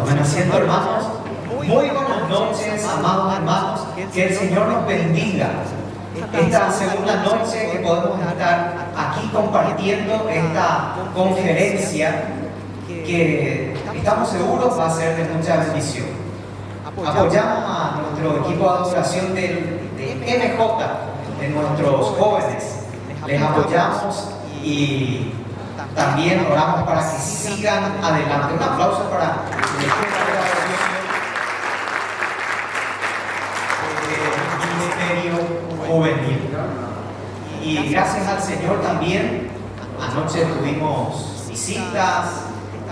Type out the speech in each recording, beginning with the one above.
Tomen asiento, hermanos. Muy buenas noches, amados hermanos. Que el Señor nos bendiga. Esta segunda noche que podemos estar aquí compartiendo esta conferencia que estamos seguros va a ser de mucha bendición. Apoyamos a nuestro equipo de adoración de MJ, de nuestros jóvenes. Les apoyamos y también oramos para que sigan adelante. Un aplauso para el Ministerio Juvenil. Y gracias al Señor también, anoche tuvimos visitas.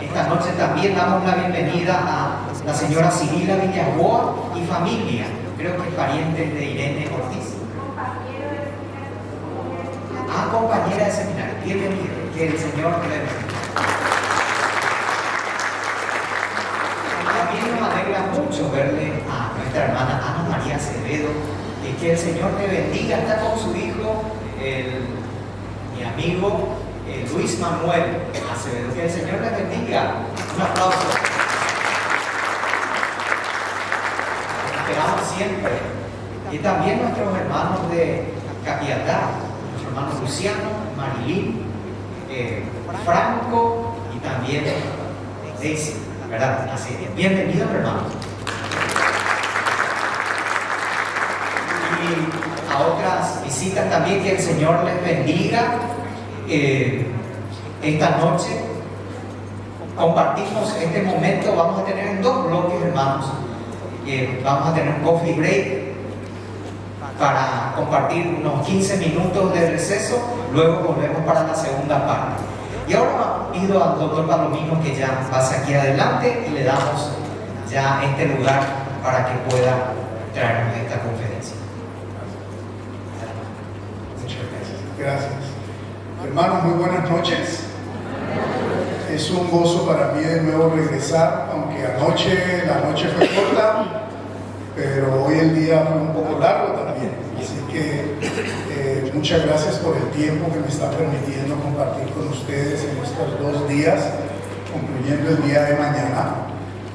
Esta noche también damos la bienvenida a la señora Cirila Villagoa y familia, creo que parientes de Irene Ortiz. Compañera de seminario. Bienvenida, que el Señor le bendiga. También nos alegra mucho verle a nuestra hermana Ana María Acevedo, y que el Señor te bendiga. Está con su hijo, mi amigo Luis Manuel Acevedo. Que el Señor le bendiga. Un aplauso. Esperamos siempre. Y también nuestros hermanos de Capiatá, nuestro hermano Luciano, Marilyn, Franco y también Daisy, ¿verdad? Así es. Bienvenidos, hermanos. Y a otras visitas también, que el Señor les bendiga. Esta noche compartimos este momento. Vamos a tener en dos bloques, hermanos. Vamos a tener un coffee break para compartir unos 15 minutos de receso. Luego volvemos para la segunda parte. Y ahora pido al doctor Palomino que ya pase aquí adelante y le damos ya este lugar para que pueda traernos esta conferencia. Muchas gracias. Gracias. Hermanos, muy buenas noches. Es un gozo para mí de nuevo regresar, aunque anoche la noche fue corta, pero hoy el día fue un poco largo también. Así que muchas gracias por el tiempo que me está permitiendo compartir con ustedes en estos 2 días, concluyendo el día de mañana.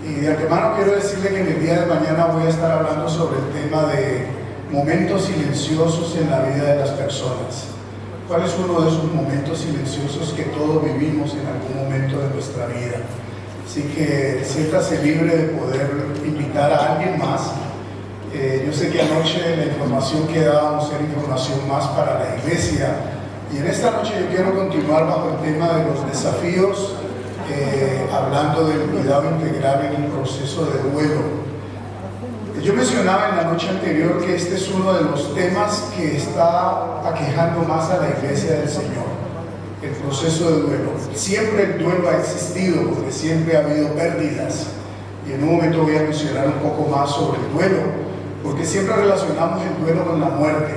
Y de antemano quiero decirle que en el día de mañana voy a estar hablando sobre el tema de momentos silenciosos en la vida de las personas. ¿Cuál es uno de esos momentos silenciosos que todos vivimos en algún momento de nuestra vida? Así que siéntase libre de poder invitar a alguien más. Yo sé que anoche la información que dábamos era información más para la iglesia, y en esta noche yo quiero continuar bajo el tema de los desafíos, hablando del cuidado integral en el proceso de duelo. Yo mencionaba en la noche anterior que este es uno de los temas que está aquejando más a la iglesia del Señor, el proceso de duelo. Siempre el duelo ha existido, porque siempre ha habido pérdidas, y en un momento voy a mencionar un poco más sobre el duelo, porque siempre relacionamos el duelo con la muerte,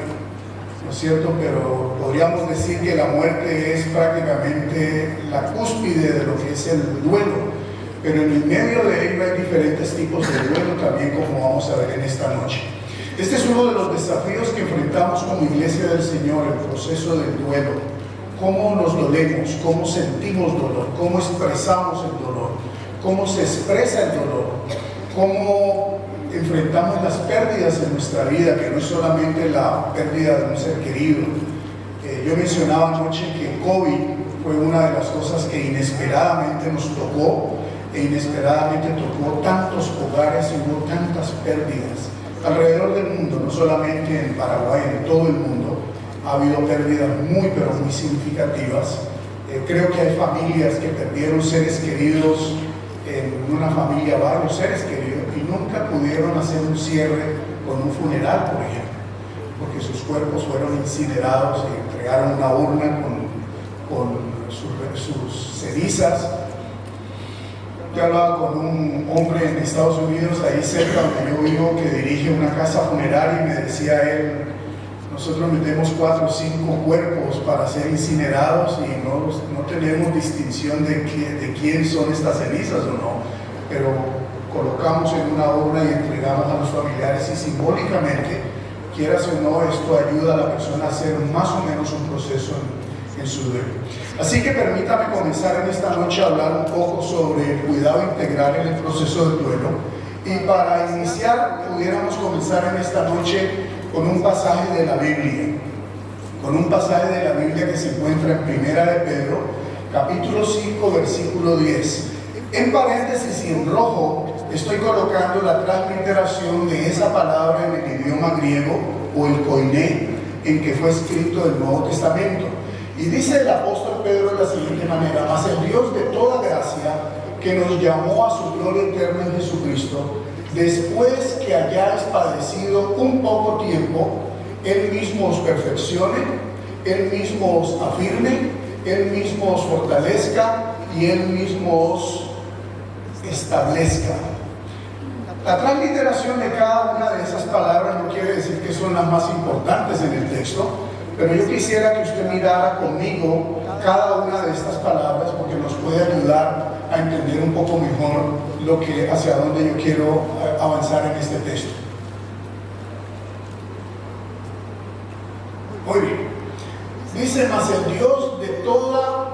¿no es cierto? Pero podríamos decir que la muerte es prácticamente la cúspide de lo que es el duelo. Pero en el medio de ello hay diferentes tipos de duelo también, como vamos a ver en esta noche. Este es uno de los desafíos que enfrentamos como iglesia del Señor, el proceso del duelo. Cómo nos dolemos, cómo sentimos dolor, cómo expresamos el dolor, cómo se expresa el dolor, cómo enfrentamos las pérdidas en nuestra vida, que no es solamente la pérdida de un ser querido. Yo mencionaba anoche que COVID fue una de las cosas que inesperadamente nos tocó, e inesperadamente tocó tantos hogares y hubo tantas pérdidas alrededor del mundo, no solamente en Paraguay, en todo el mundo ha habido pérdidas muy pero muy significativas. Creo que hay familias que perdieron seres queridos, en una familia varios seres queridos, y nunca pudieron hacer un cierre con un funeral, por ejemplo, porque sus cuerpos fueron incinerados y entregaron una urna con sus cenizas. Yo hablaba con un hombre en Estados Unidos, ahí cerca donde yo vivo, que dirige una casa funeraria, y me decía él: nosotros metemos 4 o 5 cuerpos para ser incinerados y no tenemos distinción de quién son estas cenizas o no, pero colocamos en una urna y entregamos a los familiares, y simbólicamente, quieras o no, esto ayuda a la persona a hacer más o menos un proceso en su duelo. Así que permítame comenzar en esta noche a hablar un poco sobre el cuidado integral en el proceso del duelo. Y para iniciar, pudiéramos comenzar en esta noche con un pasaje de la Biblia. Con un pasaje de la Biblia que se encuentra en Primera de Pedro, capítulo 5, versículo 10. En paréntesis y en rojo estoy colocando la transliteración de esa palabra en el idioma griego o el koiné en que fue escrito el Nuevo Testamento. Y dice el apóstol Pedro de la siguiente manera: mas el Dios de toda gracia, que nos llamó a su gloria eterna en Jesucristo, después que hayáis padecido un poco tiempo, Él mismo os perfeccione, Él mismo os afirme, Él mismo os fortalezca y Él mismo os establezca. La transliteración de cada una de esas palabras no quiere decir que son las más importantes en el texto, pero yo quisiera que usted mirara conmigo cada una de estas palabras porque nos puede ayudar a entender un poco mejor hacia dónde yo quiero avanzar en este texto. Muy bien. Dice: mas el Dios de toda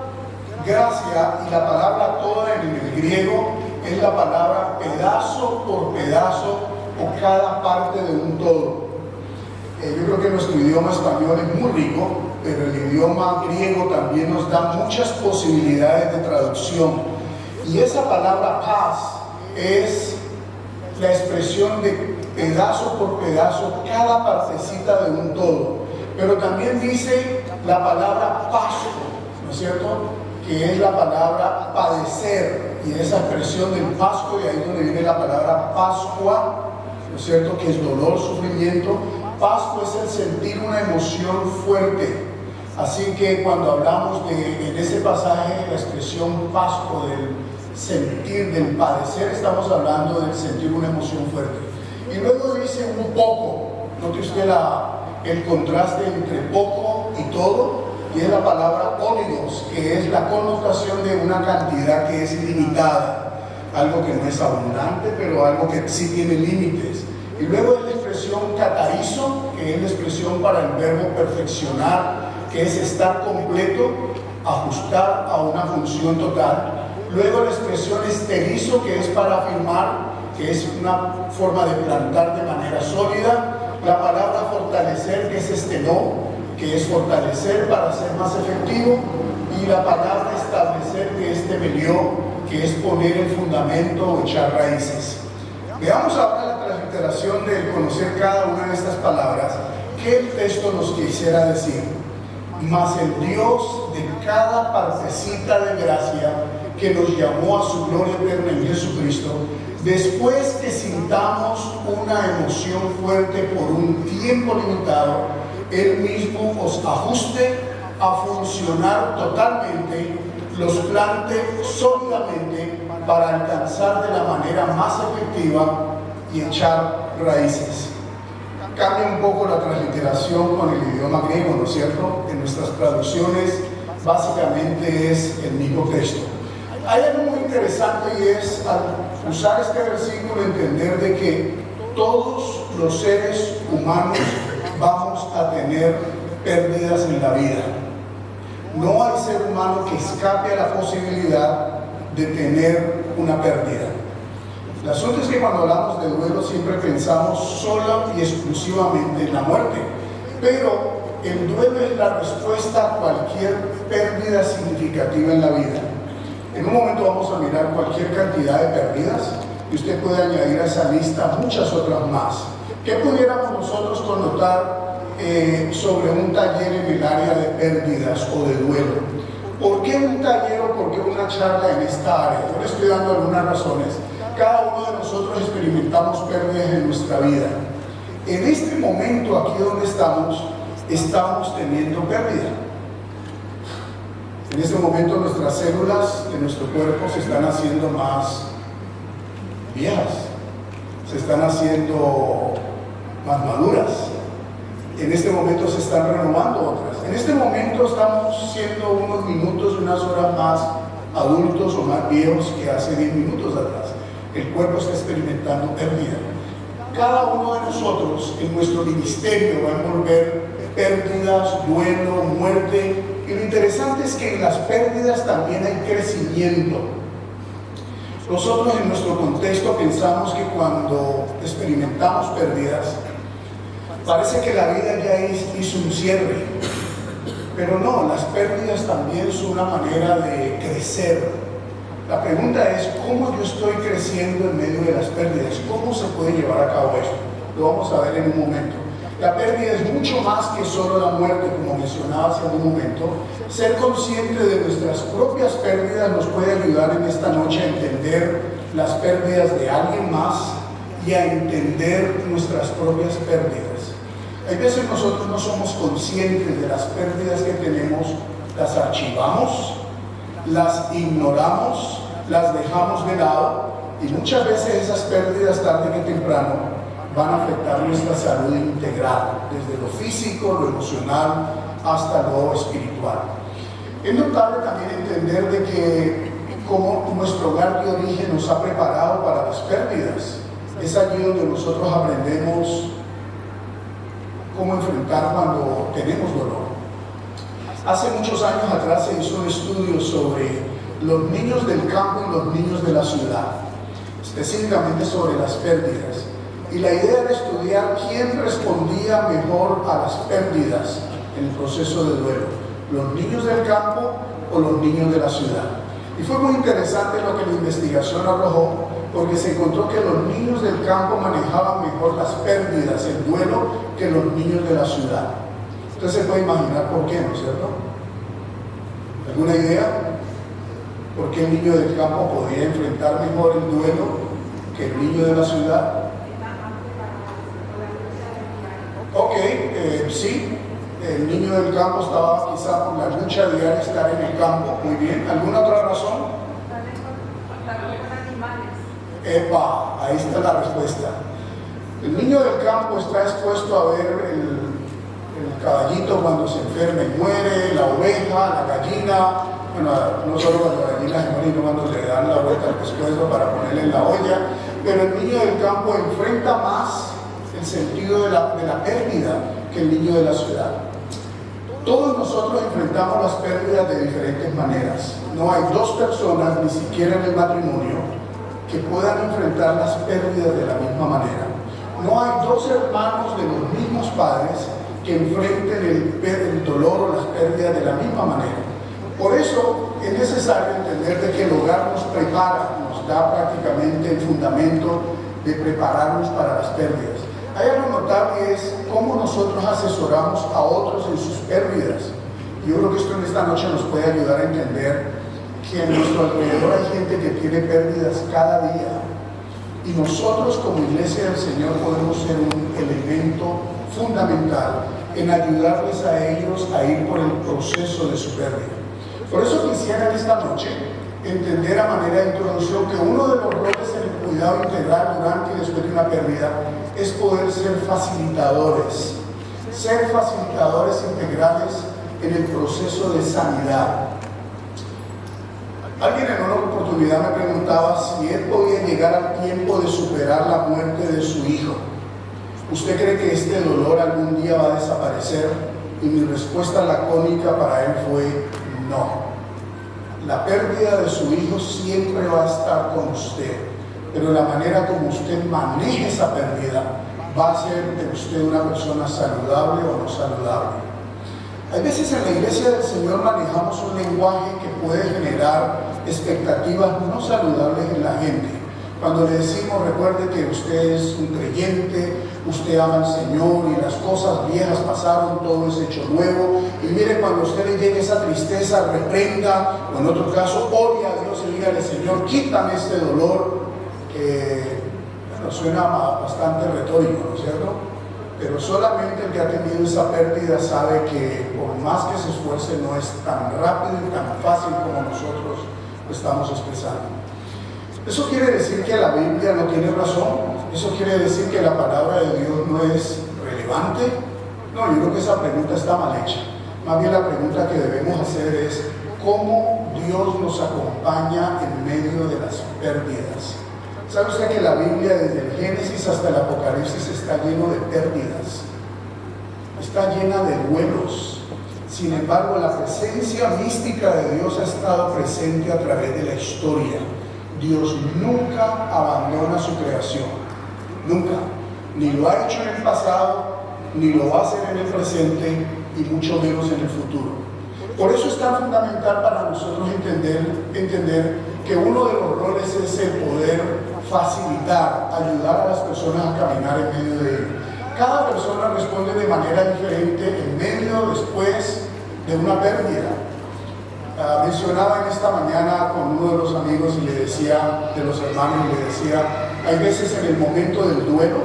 gracia, y la palabra toda en el griego es la palabra pedazo por pedazo o cada parte de un todo. Yo creo que nuestro idioma español es muy rico, pero el idioma griego también nos da muchas posibilidades de traducción. Y esa palabra paz es la expresión de pedazo por pedazo, cada partecita de un todo. Pero también dice la palabra paso, ¿no es cierto?, que es la palabra padecer, y esa expresión del Pascua, de ahí donde viene la palabra Pascua, ¿no es cierto?, que es dolor, sufrimiento. Pascua es el sentir una emoción fuerte. Así que cuando hablamos en ese pasaje, la expresión Pascua, del sentir, del padecer, estamos hablando del sentir una emoción fuerte. Y luego dice un poco. Note usted el contraste entre poco y todo, y es la palabra óligos, que es la connotación de una cantidad que es limitada, algo que no es abundante, pero algo que sí tiene límites. Y luego es la expresión catarizo, que es la expresión para el verbo perfeccionar, que es estar completo, ajustar a una función total. Luego la expresión esterizo, que es para afirmar, que es una forma de plantar de manera sólida. La palabra fortalecer, que es estenó, que es fortalecer para ser más efectivo. Y la palabra establecer, que es temelió, que es poner el fundamento o echar raíces. Veamos ahora la transliteración de conocer cada una de estas palabras. ¿Qué el texto nos quisiera decir? Mas el Dios de cada partecita de gracia, que nos llamó a su gloria eterna en Jesucristo, después que sintamos una emoción fuerte por un tiempo limitado, Él mismo os ajuste a funcionar totalmente, los plante sólidamente para alcanzar de la manera más efectiva y echar raíces. Cambia un poco la transliteración con el idioma griego, ¿no es cierto? En nuestras traducciones básicamente es el mismo texto. Hay algo muy interesante, y es al usar este versículo entender de que todos los seres humanos vamos a tener pérdidas en la vida. No hay ser humano que escape a la posibilidad de tener una pérdida. El asunto es que cuando hablamos de duelo siempre pensamos sola y exclusivamente en la muerte, pero el duelo es la respuesta a cualquier pérdida significativa en la vida. En un momento vamos a mirar cualquier cantidad de pérdidas y usted puede añadir a esa lista muchas otras más. ¿Qué pudiéramos nosotros connotar sobre un taller en el área de pérdidas o de duelo? ¿Por qué un taller o por qué una charla en esta área? Yo le estoy dando algunas razones. Cada uno de nosotros experimentamos pérdidas en nuestra vida. En este momento, aquí donde estamos teniendo pérdida. En este momento nuestras células de nuestro cuerpo se están haciendo más viejas, se están haciendo más maduras. En este momento se están renovando otras. En este momento estamos siendo unos minutos, unas horas más adultos o más viejos que hace 10 minutos atrás. El cuerpo está experimentando pérdida. Cada uno de nosotros en nuestro ministerio va a envolver pérdidas, duelo, muerte Y lo interesante es que en las pérdidas también hay crecimiento. Nosotros en nuestro contexto pensamos que cuando experimentamos pérdidas, parece que la vida ya hizo un cierre. Pero no, las pérdidas también son una manera de crecer. La pregunta es, ¿cómo yo estoy creciendo en medio de las pérdidas? ¿Cómo se puede llevar a cabo esto? Lo vamos a ver en un momento. La pérdida es mucho más que solo la muerte, como mencionaba hace un momento. Ser consciente de nuestras propias pérdidas nos puede ayudar en esta noche a entender las pérdidas de alguien más y a entender nuestras propias pérdidas. Hay veces nosotros no somos conscientes de las pérdidas que tenemos, las archivamos, las ignoramos, las dejamos de lado y muchas veces esas pérdidas tarde que temprano van a afectar nuestra salud integral, desde lo físico, lo emocional, hasta lo espiritual. Es notable también entender de que como nuestro hogar de origen nos ha preparado para las pérdidas. Es allí donde nosotros aprendemos cómo enfrentar cuando tenemos dolor. Hace muchos años atrás se hizo un estudio sobre los niños del campo y los niños de la ciudad, específicamente sobre las pérdidas. Y la idea era estudiar quién respondía mejor a las pérdidas en el proceso de duelo, los niños del campo o los niños de la ciudad. Y fue muy interesante lo que la investigación arrojó, porque se encontró que los niños del campo manejaban mejor las pérdidas, el duelo, que los niños de la ciudad. Usted se puede imaginar por qué, ¿no es cierto? ¿Alguna idea? ¿Por qué el niño del campo podía enfrentar mejor el duelo que el niño de la ciudad? Ok, sí, el niño del campo estaba quizá por la lucha diaria de estar en el campo, muy bien. ¿Alguna otra razón? Epa, ahí está la respuesta. El niño del campo está expuesto a ver el caballito cuando se enferma y muere, la oveja, la gallina, bueno, no solo cuando la gallina se muere, sino cuando le dan la vuelta al pescuezo para ponerle en la olla, pero el niño del campo enfrenta más el sentido de la pérdida que el niño de la ciudad. Todos nosotros enfrentamos las pérdidas de diferentes maneras. No hay dos personas, ni siquiera en el matrimonio, que puedan enfrentar las pérdidas de la misma manera. No hay dos hermanos de los mismos padres que enfrenten el dolor o las pérdidas de la misma manera. Por eso es necesario entender de que el hogar nos prepara, nos da prácticamente el fundamento de prepararnos para las pérdidas. Hay algo notable, es cómo nosotros asesoramos a otros en sus pérdidas. Yo creo que esto en esta noche nos puede ayudar a entender que a nuestro alrededor hay gente que tiene pérdidas cada día y nosotros como iglesia del Señor podemos ser un elemento fundamental en ayudarles a ellos a ir por el proceso de su pérdida. Por eso quisiera en esta noche entender a manera de introducción que uno de los roles en el cuidado integral durante y después de una pérdida es poder ser facilitadores integrales en el proceso de sanidad. Alguien en una oportunidad me preguntaba si él podía llegar al tiempo de superar la muerte de su hijo. ¿Usted cree que este dolor algún día va a desaparecer? Y mi respuesta lacónica para él fue no. La pérdida de su hijo siempre va a estar con usted, pero la manera como usted maneje esa pérdida va a hacer de usted una persona saludable o no saludable. Hay veces en la iglesia del Señor manejamos un lenguaje que puede generar expectativas no saludables en la gente. Cuando le decimos, recuerde que usted es un creyente, usted ama al Señor y las cosas viejas pasaron, todo es hecho nuevo. Y mire, cuando a usted le llegue esa tristeza, reprenda, o en otro caso, ore a Dios y dígale, Señor, quítame este dolor, que bueno, suena bastante retórico, ¿no es cierto? Pero solamente el que ha tenido esa pérdida sabe que por más que se esfuerce no es tan rápido y tan fácil como nosotros lo estamos expresando. ¿Eso quiere decir que la Biblia no tiene razón? ¿Eso quiere decir que la palabra de Dios no es relevante? No, yo creo que esa pregunta está mal hecha. Más bien la pregunta que debemos hacer es ¿cómo Dios nos acompaña en medio de las pérdidas? ¿Sabe usted que la Biblia desde el Génesis hasta el Apocalipsis está lleno de pérdidas? Está llena de duelos. Sin embargo, la presencia mística de Dios ha estado presente a través de la historia. Dios nunca abandona su creación, nunca. Ni lo ha hecho en el pasado, ni lo va a hacer en el presente, y mucho menos en el futuro. Por eso es tan fundamental para nosotros entender que uno de los roles es el poder facilitar, ayudar a las personas a caminar en medio de él. Cada persona responde de manera diferente en medio, después de una pérdida. Mencionaba en esta mañana con uno de los amigos y le decía, de los hermanos, y le decía, hay veces en el momento del duelo,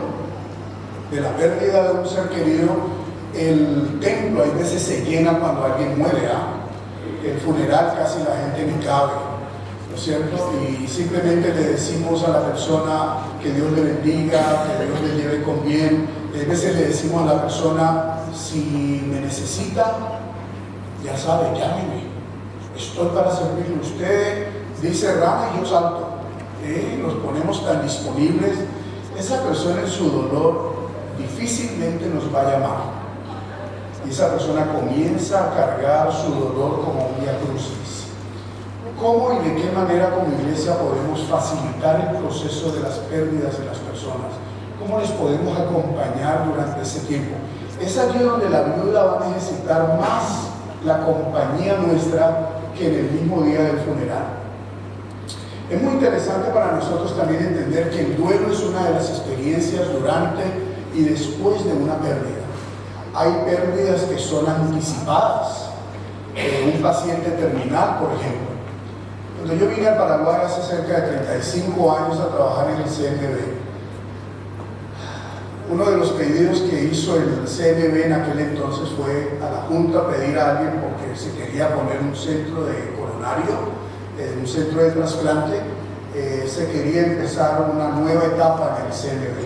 de la pérdida de un ser querido, el templo hay veces se llena cuando alguien muere, el funeral casi la gente ni cabe, ¿no es cierto? Y simplemente le decimos a la persona que Dios le bendiga, que Dios le lleve con bien. A veces le decimos a la persona, si me necesita, ya sabe, llámeme, estoy para servirle. Usted dice rama y yo salto, nos ponemos tan disponibles. Esa persona en su dolor difícilmente nos va a llamar. Y esa persona comienza a cargar su dolor como un vía crucis. ¿Cómo y de qué manera como iglesia podemos facilitar el proceso de las pérdidas de las personas? ¿Cómo les podemos acompañar durante ese tiempo? Es allí donde la viuda va a necesitar más la compañía nuestra que en el mismo día del funeral. Es muy interesante para nosotros también entender que el duelo es una de las experiencias durante y después de una pérdida. Hay pérdidas que son anticipadas. Un paciente terminal, por ejemplo. Cuando yo vine al Paraguay hace cerca de 35 años a trabajar en el CNB, uno de los pedidos que hizo el CNB en aquel entonces fue a la Junta pedir a alguien, porque se quería poner un centro de coronario, un centro de trasplante, se quería empezar una nueva etapa en el CNB.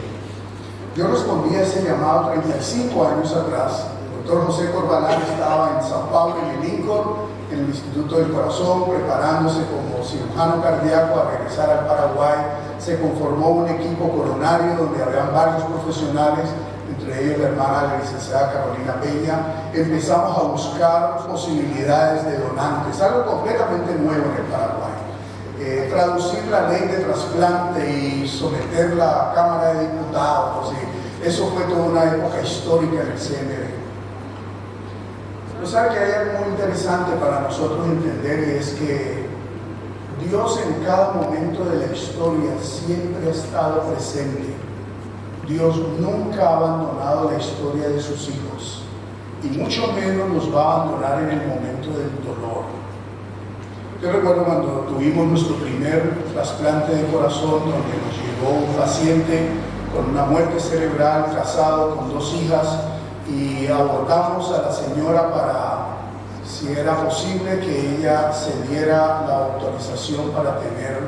Yo respondí a ese llamado 35 años atrás. El doctor José Corbalán estaba en Sao Paulo, en el Lincoln, en el Instituto del Corazón, preparándose como cirujano cardíaco a regresar al Paraguay. Se conformó un equipo coronario donde habían varios profesionales, entre ellos la hermana, la licenciada Carolina Peña. Empezamos a buscar posibilidades de donantes, algo completamente nuevo en el Paraguay. Traducir la ley de trasplante y someterla a Cámara de Diputados, y eso fue toda una época histórica en el CNB. Pero sabe que hay algo muy interesante para nosotros entender, y es que Dios en cada momento de la historia siempre ha estado presente. Dios nunca ha abandonado la historia de sus hijos, y mucho menos nos va a abandonar en el momento del dolor. Yo recuerdo cuando tuvimos nuestro primer trasplante de corazón, donde nos llegó un paciente con una muerte cerebral, casado, con 2 hijas, y abordamos a la señora para, si era posible, que ella se diera la autorización para tener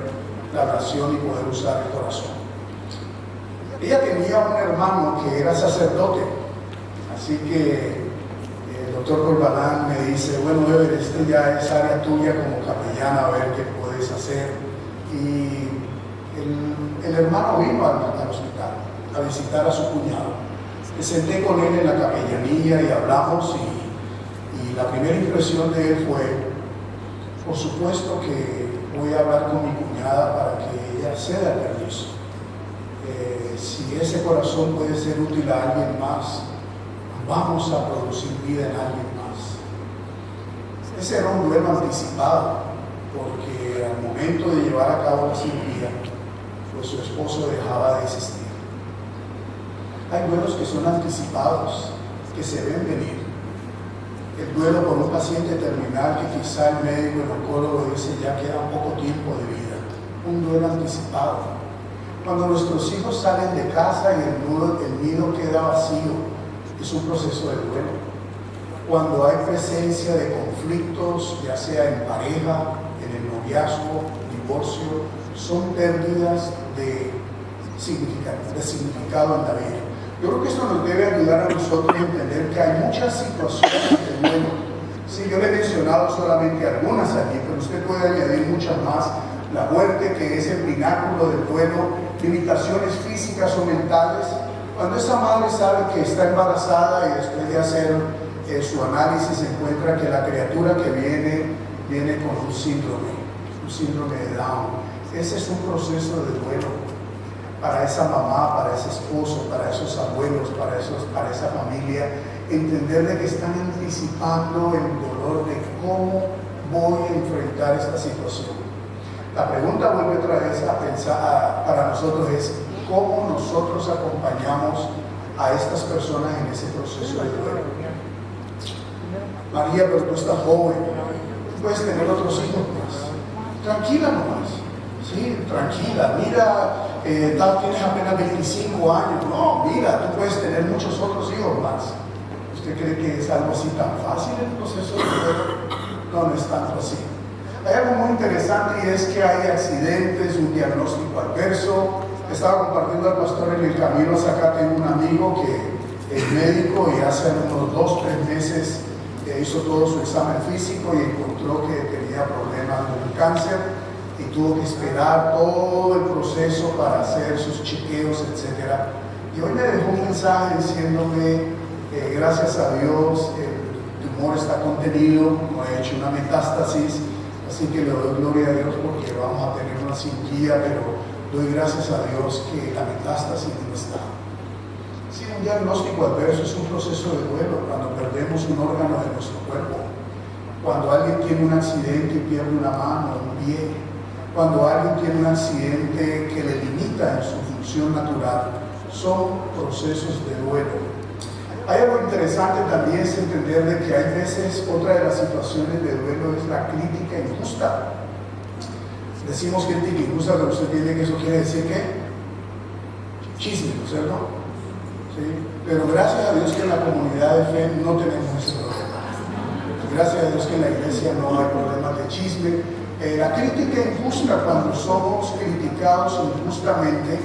la oración y poder usar el corazón. Ella tenía un hermano que era sacerdote, así que el doctor Corbalán me dice, bueno, Ever, este ya es área tuya como capellana, a ver qué puedes hacer. Y el hermano vino al hospital a visitar a su cuñado. Me senté con él en la capellanía y hablamos, y la primera impresión de él fue, por supuesto que voy a hablar con mi cuñada para que ella ceda el permiso. Si ese corazón puede ser útil a alguien más, vamos a producir vida en alguien más. Ese era un duelo anticipado, porque al momento de llevar a cabo la cirugía, pues su esposo dejaba de existir. Hay duelos que son anticipados, que se ven venir. El duelo por un paciente terminal que quizá el médico, el oncólogo dice ya queda poco tiempo de vida. Un duelo anticipado. Cuando nuestros hijos salen de casa y el nido queda vacío, es un proceso de duelo. Cuando hay presencia de conflictos, ya sea en pareja, en el noviazgo, divorcio, son pérdidas de significado en la vida. Yo creo que esto nos debe ayudar a nosotros a entender que hay muchas situaciones de duelo. Sí, yo le he mencionado solamente algunas aquí, pero usted puede añadir muchas más. La muerte, que es el pináculo del duelo, limitaciones físicas o mentales. Cuando esa madre sabe que está embarazada y después de hacer su análisis encuentra que la criatura que viene con un síndrome de Down. Ese es un proceso de duelo para esa mamá, para ese esposo, para esos abuelos, para esa familia. Entender de que están anticipando el dolor de cómo voy a enfrentar esta situación. La pregunta vuelve otra vez a pensar para nosotros es cómo nosotros acompañamos a estas personas en ese proceso de duelo. María, pero tú estás joven, puedes tener otros hijos más. Tranquila nomás, sí, tranquila. Mira, tienes apenas 25 años. No, mira, tú puedes tener muchos otros hijos más. ¿Usted cree que es algo así tan fácil el proceso de duelo? No, no es tanto así. Hay algo muy interesante y es que hay accidentes, un diagnóstico adverso. Estaba compartiendo al pastor en el camino hacia acá. Tengo un amigo que es médico y hace unos 2-3 meses hizo todo su examen físico y encontró que tenía problemas con el cáncer y tuvo que esperar todo el proceso para hacer sus chequeos, etc. Y hoy me dejó un mensaje diciéndome, gracias a Dios, el tumor está contenido, no he hecho una metástasis, así que le doy gloria a Dios porque vamos a tener una cirugía, pero doy gracias a Dios que la metástasis no está. Sí, un diagnóstico adverso es un proceso de duelo cuando perdemos un órgano de nuestro cuerpo, cuando alguien tiene un accidente y pierde una mano, un pie, cuando alguien tiene un accidente que le limita en su función natural, son procesos de duelo. Hay algo interesante también es entender de que hay veces otra de las situaciones de duelo es la crítica injusta. Decimos crítica injusta, pero usted entiende que eso quiere decir que chisme, ¿no es cierto? ¿Sí? Pero gracias a Dios que en la comunidad de fe no tenemos ese problema. Gracias a Dios que en la iglesia no hay problemas de chisme. La crítica injusta, cuando somos criticados injustamente,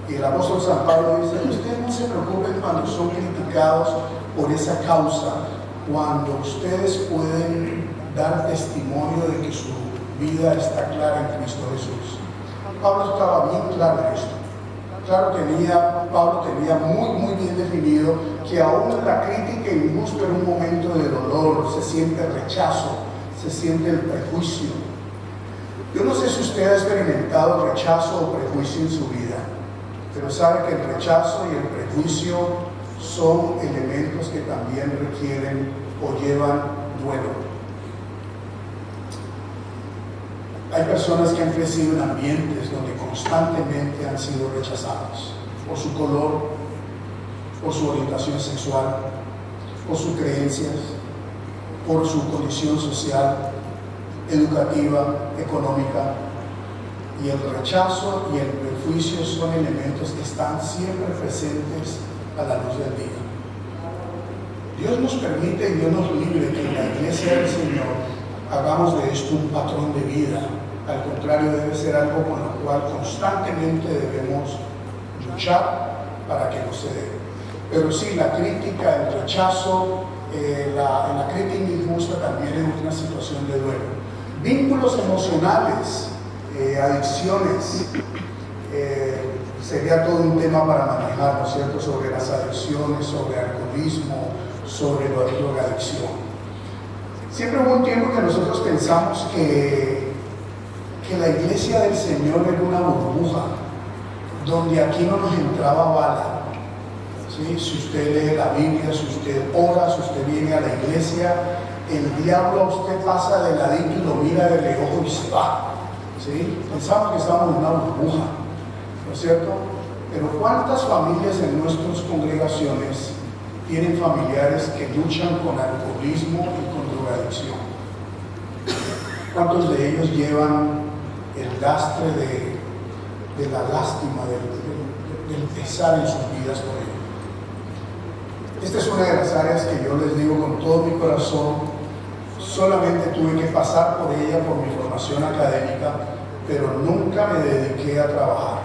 y el apóstol San Pablo dice, ustedes no se preocupen cuando son criticados por esa causa, cuando ustedes pueden dar testimonio de que su vida está clara en Cristo Jesús. Pablo estaba bien claro en esto. Pablo tenía muy bien definido que aún en la crítica injusta era un momento de dolor, se siente el rechazo, se siente el prejuicio. Yo no sé si usted ha experimentado rechazo o prejuicio en su vida, pero sabe que el rechazo y el prejuicio son elementos que también requieren o llevan duelo. Hay personas que han crecido en ambientes donde constantemente han sido rechazados por su color, por su orientación sexual, por sus creencias, por su condición social, educativa, económica. Y el rechazo y el prejuicio son elementos que están siempre presentes a la luz del día. Dios nos permite y Dios nos libre que en la iglesia del Señor hagamos de esto un patrón de vida. Al contrario, debe ser algo con lo cual constantemente debemos luchar para que no se dé. Pero sí, la crítica, el rechazo, la crítica injusta también es una situación de duelo. Vínculos emocionales, adicciones, sería todo un tema para manejar, ¿no es cierto?, sobre las adicciones, sobre alcoholismo, sobre la drogadicción. Siempre hubo un tiempo que nosotros pensamos que la iglesia del Señor era una burbuja, donde aquí no nos entraba bala. ¿Sí? Si usted lee la Biblia, si usted ora, si usted viene a la iglesia, el diablo a usted pasa de ladito y lo mira de reojo y se va. ¿Sí? Pensamos que estamos en una burbuja, ¿no es cierto? Pero ¿cuántas familias en nuestras congregaciones tienen familiares que luchan con alcoholismo y con drogadicción? ¿Cuántos de ellos llevan el lastre de la lástima, del pesar en sus vidas por ello? Esta es una de las áreas que yo les digo con todo mi corazón. Solamente tuve que pasar por ella por mi formación académica, pero nunca me dediqué a trabajar.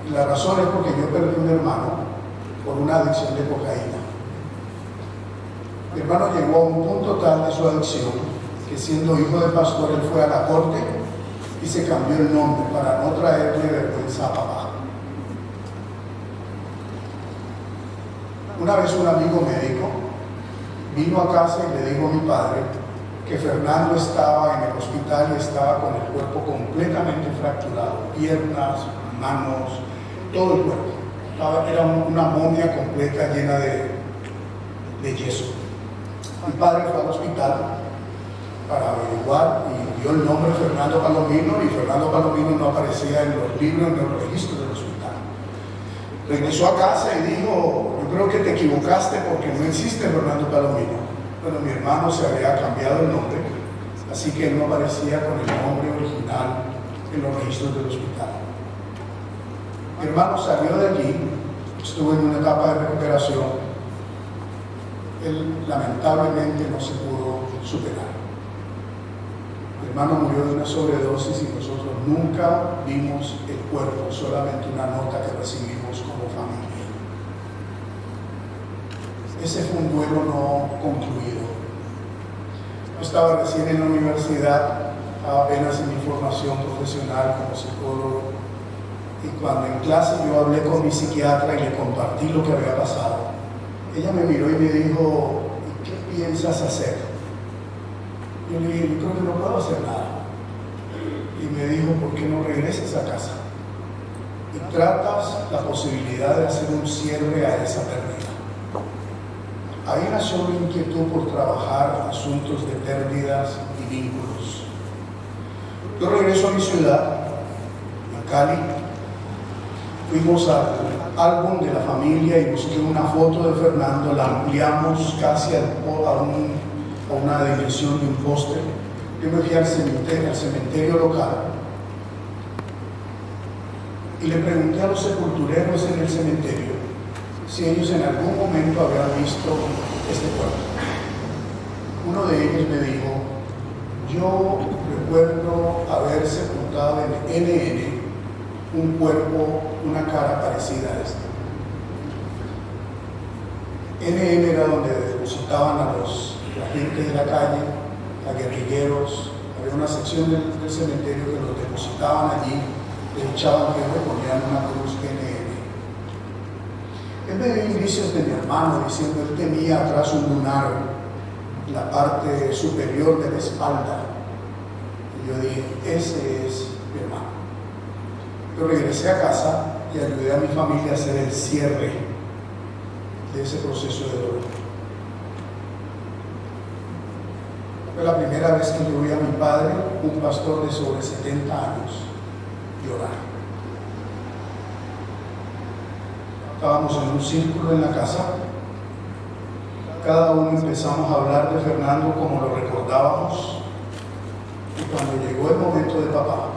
Y la razón es porque yo perdí un hermano por una adicción de cocaína. Mi hermano llegó a un punto tal de su adicción que, siendo hijo de pastor, él fue a la corte y se cambió el nombre para no traerle vergüenza a papá. Una vez un amigo médico vino a casa y le dijo a mi padre que Fernando estaba en el hospital y estaba con el cuerpo completamente fracturado, piernas, manos, todo el cuerpo. Era una momia completa llena de yeso. Mi padre fue al hospital para averiguar y dio el nombre Fernando Palomino, y Fernando Palomino no aparecía en los libros, en los registros del hospital. Regresó a casa y dijo: yo creo que te equivocaste porque no existe Fernando Palomino. Bueno, mi hermano se había cambiado el nombre, así que él no aparecía con el nombre original en los registros del hospital. Mi hermano salió de allí, estuvo en una etapa de recuperación. Él lamentablemente no se pudo superar. Mi hermano murió de una sobredosis y nosotros nunca vimos el cuerpo, solamente una nota que recibimos como familia. Ese fue un duelo no concluido. Yo estaba recién en la universidad, apenas en mi formación profesional como psicólogo, y cuando en clase yo hablé con mi psiquiatra y le compartí lo que había pasado, ella me miró y me dijo: ¿y qué piensas hacer? Yo le dije: yo creo que no puedo hacer nada. Y me dijo: ¿por qué no regresas a casa y tratas la posibilidad de hacer un cierre a esa pérdida? Ahí nació mi inquietud por trabajar asuntos de pérdidas y vínculos. Yo regreso a mi ciudad, en Cali. Fuimos al álbum de la familia y busqué una foto de Fernando, la ampliamos casi a una dimensión de un póster. Yo me fui al cementerio local y le pregunté a los sepultureros en el cementerio si ellos en algún momento habían visto este cuerpo. Uno de ellos me dijo: yo recuerdo haber sepultado en NN un cuerpo, una cara parecida a esta. NN era donde depositaban a la gente de la calle, a guerrilleros. Había una sección del cementerio que los depositaban allí, les echaban tierra y ponían una cruz NN. Él me dio indicios de mi hermano diciendo: él tenía atrás un lunar en la parte superior de la espalda. Y yo dije: ese es mi hermano. Yo regresé a casa y ayudé a mi familia a hacer el cierre de ese proceso de dolor. Fue la primera vez que yo vi a mi padre, un pastor de sobre 70 años, llorar. Estábamos en un círculo en la casa. Cada uno empezamos a hablar de Fernando como lo recordábamos. Y cuando llegó el momento de papá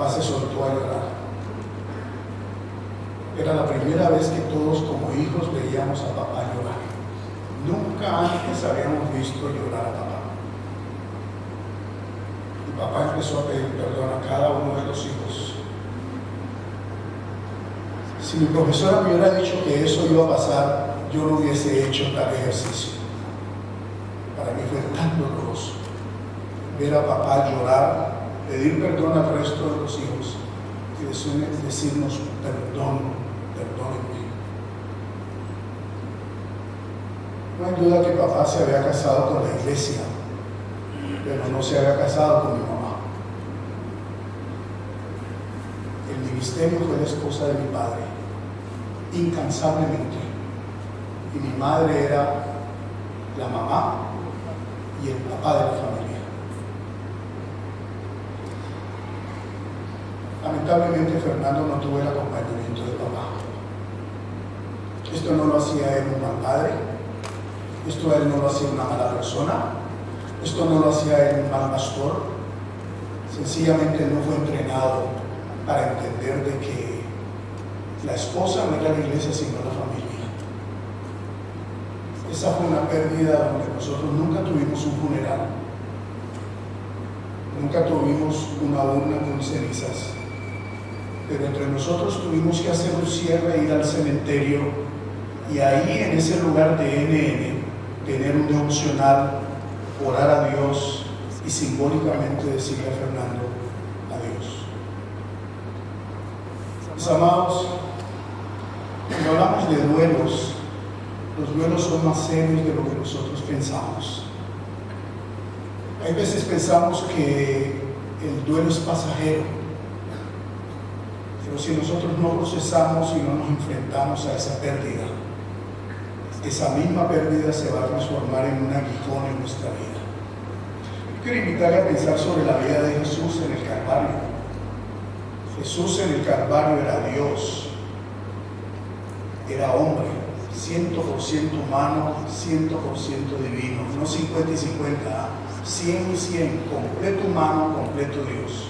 se soltó a llorar. Era la primera vez que todos como hijos veíamos a papá llorar. Nunca antes habíamos visto llorar a papá. Y papá empezó a pedir perdón a cada uno de los hijos. Si mi profesora me hubiera dicho que eso iba a pasar, yo no hubiese hecho tal ejercicio. Para mí fue tan doloroso ver a papá llorar, pedir perdón al resto de los hijos y decirnos: perdónenme. No hay duda que papá se había casado con la iglesia, pero no se había casado con mi mamá. El ministerio fue la esposa de mi padre, incansablemente, y mi madre era la mamá y el papá de la familia. Lamentablemente Fernando no tuvo el acompañamiento de papá. Esto no lo hacía él un mal padre, esto a él no lo hacía una mala persona, esto no lo hacía él un mal pastor. Sencillamente no fue entrenado para entender de que la esposa no era la iglesia sino la familia. Esa fue una pérdida donde nosotros nunca tuvimos un funeral, nunca tuvimos una urna con cenizas. Pero entre nosotros tuvimos que hacer un cierre, ir al cementerio y ahí en ese lugar de NN tener un devocional, orar a Dios y simbólicamente decirle a Fernando adiós. Mis amados, cuando hablamos de duelos, Los duelos son más serios de lo que nosotros pensamos. Hay veces pensamos que el duelo es pasajero, pero si nosotros no procesamos y no nos enfrentamos a esa pérdida, esa misma pérdida se va a transformar en un aguijón en nuestra vida. Yo quiero invitarle a pensar sobre la vida de Jesús en el Calvario. Jesús en el Calvario era Dios, era hombre, 100% humano, 100% divino, no 50 y 50, 100 y 100, completo humano, completo Dios.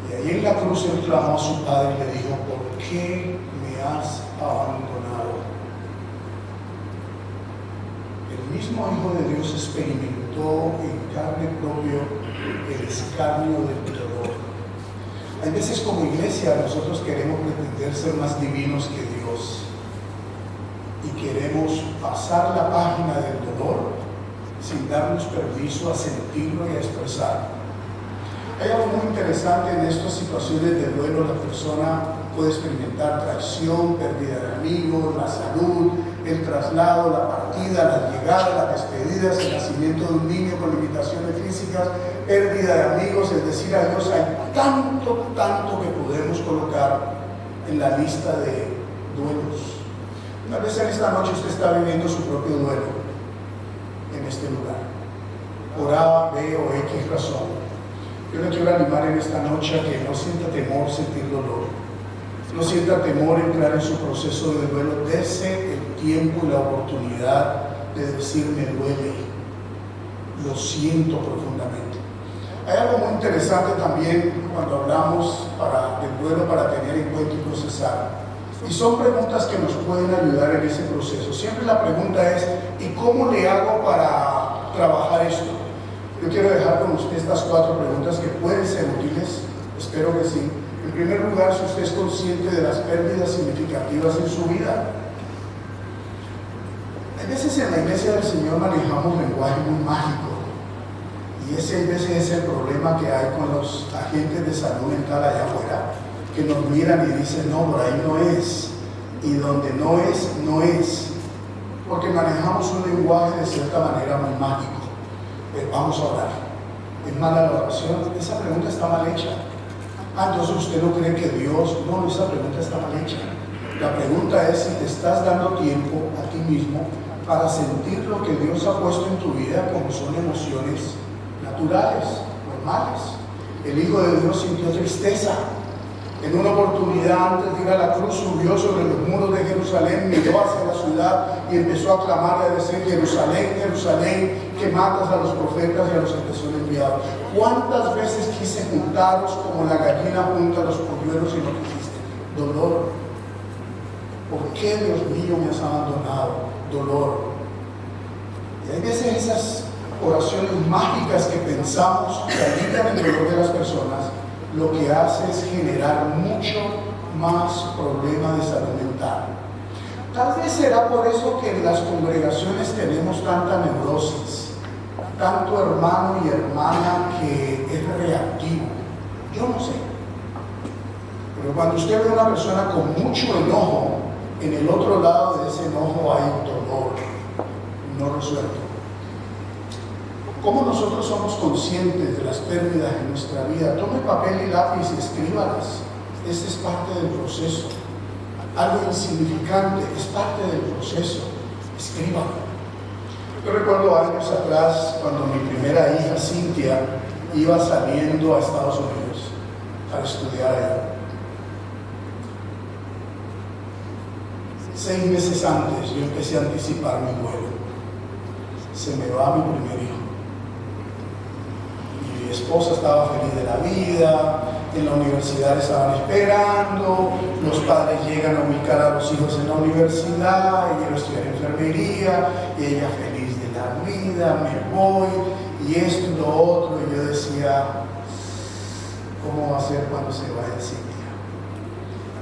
Y ahí en la cruz él clamó a su Padre y le dijo: ¿por qué me has abandonado? El mismo Hijo de Dios experimentó en carne propia el escarnio del dolor. Hay veces como iglesia nosotros queremos pretender ser más divinos que Dios y queremos pasar la página del dolor sin darnos permiso a sentirlo y a expresarlo. Hay algo muy interesante en estas situaciones de duelo. La persona puede experimentar traición, pérdida de amigos, la salud, el traslado, la partida, la llegada, las despedidas, el nacimiento de un niño con limitaciones físicas, pérdida de amigos, es decir, a Dios hay tanto que podemos colocar en la lista de duelos. Una vez en esta noche usted está viviendo su propio duelo en este lugar, por A, B o X razón. Yo le quiero animar en esta noche a que no sienta temor sentir dolor, no sienta temor entrar en su proceso de duelo. Dese el tiempo y la oportunidad de decir: me duele, lo siento profundamente. Hay algo muy interesante también cuando hablamos del duelo para tener en cuenta y procesar, y son preguntas que nos pueden ayudar en ese proceso. Siempre la pregunta es: ¿y cómo le hago para trabajar esto? Yo quiero dejar con usted estas 4 preguntas que pueden ser útiles, espero que sí. En primer lugar, si usted es consciente de las pérdidas significativas en su vida. A veces en la iglesia del Señor manejamos lenguaje muy mágico, y ese a veces es el problema que hay con los agentes de salud mental allá afuera, que nos miran y dicen: no, por ahí no es, y donde no es, no es, porque manejamos un lenguaje de cierta manera muy mágico. Vamos a orar. ¿Es mala la oración? Esa pregunta está mal hecha. Entonces usted no cree que Dios... No, esa pregunta está mal hecha. La pregunta es si te estás dando tiempo a ti mismo para sentir lo que Dios ha puesto en tu vida, como son emociones naturales, normales. El Hijo de Dios sintió tristeza. En una oportunidad, antes de ir a la cruz, subió sobre los muros de Jerusalén, miró hacia la ciudad y empezó a clamar y a decir: Jerusalén, Jerusalén, que matas a los profetas y a los que te son enviados. ¿Cuántas veces quise juntaros como la gallina junta a los polluelos y no quisiste? Dolor. ¿Por qué, Dios mío, me has abandonado? Dolor. Y hay veces esas oraciones mágicas que pensamos que alivian el dolor de las personas, lo que hace es generar mucho más problemas de salud mental. Tal vez será por eso que en las congregaciones tenemos tanta neurosis, tanto hermano y hermana que es reactivo. Yo no sé. Pero cuando usted ve a una persona con mucho enojo, en el otro lado de ese enojo hay dolor no resuelto. ¿Cómo nosotros somos conscientes de las pérdidas en nuestra vida? Tome papel y lápiz y escríbalas. Este es parte del proceso. Algo insignificante es parte del proceso. Escríbalo. Yo recuerdo años atrás, cuando mi primera hija, Cintia, iba saliendo a Estados Unidos para estudiar allá. 6 meses antes yo empecé a anticipar mi vuelo. Se me va mi primer hijo. Mi esposa estaba feliz de la vida, en la universidad estaban esperando, los padres llegan a ubicar a los hijos en la universidad, ella va a estudiar enfermería, y ella feliz de la vida, me voy, y esto y lo otro, y yo decía, ¿cómo va a ser cuando se vaya Cintia?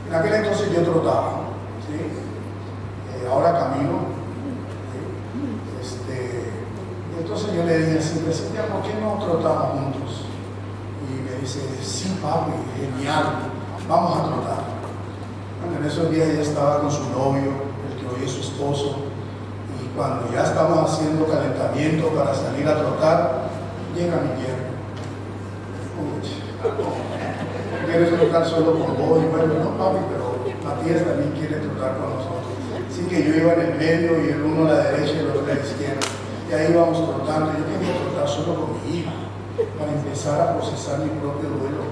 En aquel entonces yo trotaba, ¿sí? Ahora camino. Entonces yo le dije a Cintia, ¿por qué no trotamos juntos? Y me dice, sí, papi, genial, vamos a trotar. Bueno, en esos días ella estaba con su novio, el que y su esposo. Y cuando ya estamos haciendo calentamiento para salir a trotar, llega mi yerno. ¿Quieres trotar solo con vos? Y bueno, no papi, pero Matías también quiere trotar con nosotros. Así que yo iba en el medio y el uno a la derecha y el otro a la izquierda. Y ahí íbamos trotando. Yo quería trotar solo con mi hija para empezar a procesar mi propio duelo.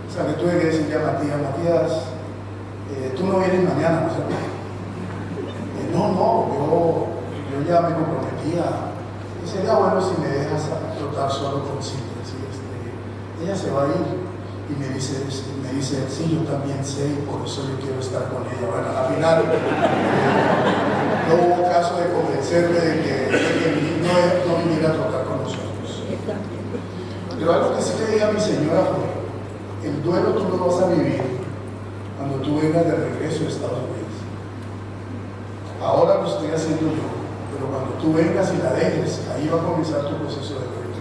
O sea, que tuve que decirle a Matías, tú no vienes mañana, ¿no? No, yo ya me comprometía. Y sería bueno si me dejas trotar solo con Cintia. Ella se va a ir. Y me dice, sí, yo también sé, y por eso yo quiero estar con ella. Bueno, al final no hubo caso de convencerme de que no viniera a trotar con nosotros. Pero algo que sí le dije a mi señora fue, el duelo tú lo vas a vivir cuando tú vengas de regreso a Estados Unidos. Ahora lo estoy haciendo yo, pero cuando tú vengas y la dejes, ahí va a comenzar tu proceso de duelo.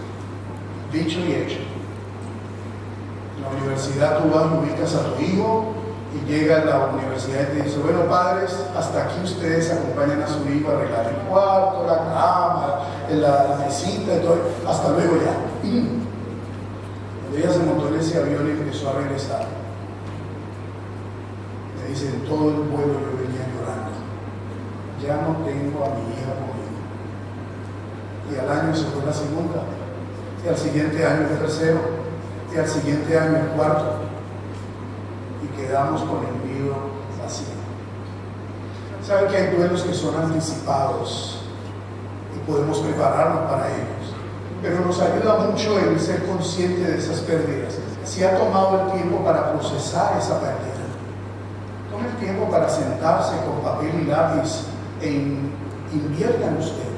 Dicho y hecho. En la universidad tú vas y ubicas a tu hijo y llega a la universidad y te dice, bueno padres, hasta aquí ustedes acompañan a su hijo a arreglar el cuarto, la cama, la mesita y todo, hasta luego ya. Cuando ella se montó en ese avión y empezó a regresar, me dice, en todo el vuelo yo venía llorando, ya no tengo a mi hija conmigo. Y al año se fue la segunda, y al siguiente año el tercero, y al siguiente año el cuarto, y quedamos con el nido vacío. Saben que hay duelos que son anticipados y podemos prepararnos para ellos, pero nos ayuda mucho el ser consciente de esas pérdidas. Si ha tomado el tiempo para procesar esa pérdida, tome el tiempo para sentarse con papel y lápiz e invierta en usted.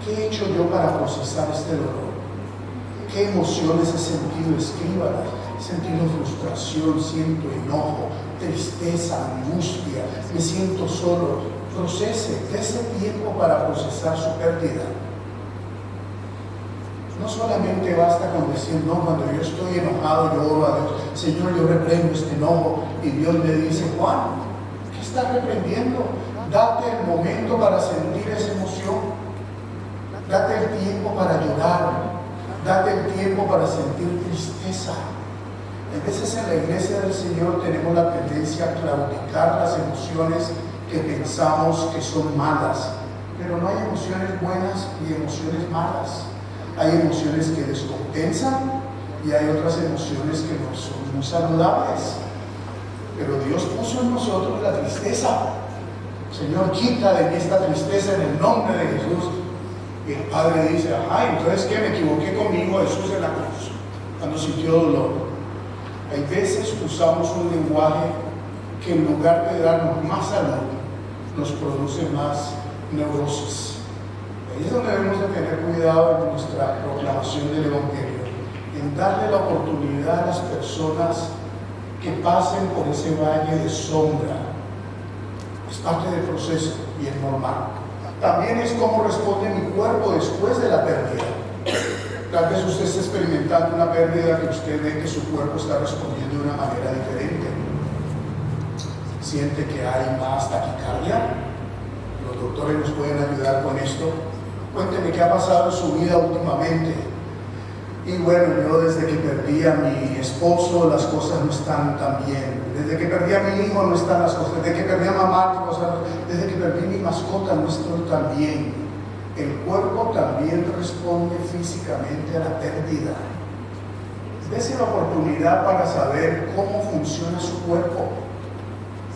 ¿Qué he hecho yo para procesar este dolor? ¿Qué emociones he sentido? Escríbalas. He sentido frustración, siento enojo, tristeza, angustia, me siento solo. Procese, dése tiempo para procesar su pérdida. No solamente basta con decir, no, cuando yo estoy enojado, yo oro a Dios, Señor, yo reprendo este enojo, y Dios me dice, Juan, ¿qué estás reprendiendo? Date el momento para sentir esa emoción. Date el tiempo para llorar. Date el tiempo para sentir tristeza. A veces en la iglesia del Señor tenemos la tendencia a claudicar las emociones que pensamos que son malas, pero no hay emociones buenas y emociones malas. Hay emociones que descompensan y hay otras emociones que no son muy saludables. Pero Dios puso en nosotros la tristeza. Señor, quita de mí esta tristeza en el nombre de Jesús. Y el Padre dice, entonces ¿qué? Me equivoqué con mi hijo Jesús en la cruz, cuando sintió dolor. Hay veces usamos un lenguaje que en lugar de darnos más salud, nos produce más neurosis. Ahí es donde debemos de tener cuidado en nuestra proclamación del Evangelio, en darle la oportunidad a las personas que pasen por ese valle de sombra. Es parte del proceso y es normal. También es cómo responde mi cuerpo después de la pérdida. Tal vez usted esté experimentando una pérdida que usted ve que su cuerpo está respondiendo de una manera diferente. Siente que hay más taquicardia. Los doctores nos pueden ayudar con esto. Cuénteme qué ha pasado en su vida últimamente. Y bueno, yo desde que perdí a mi esposo las cosas no están tan bien. Desde que perdí a mi hijo no están las cosas. Desde que perdí a mamá las cosas. Desde que perdí mi mascota no estoy tan bien. El cuerpo también responde físicamente a la pérdida. Dese la oportunidad para saber cómo funciona su cuerpo.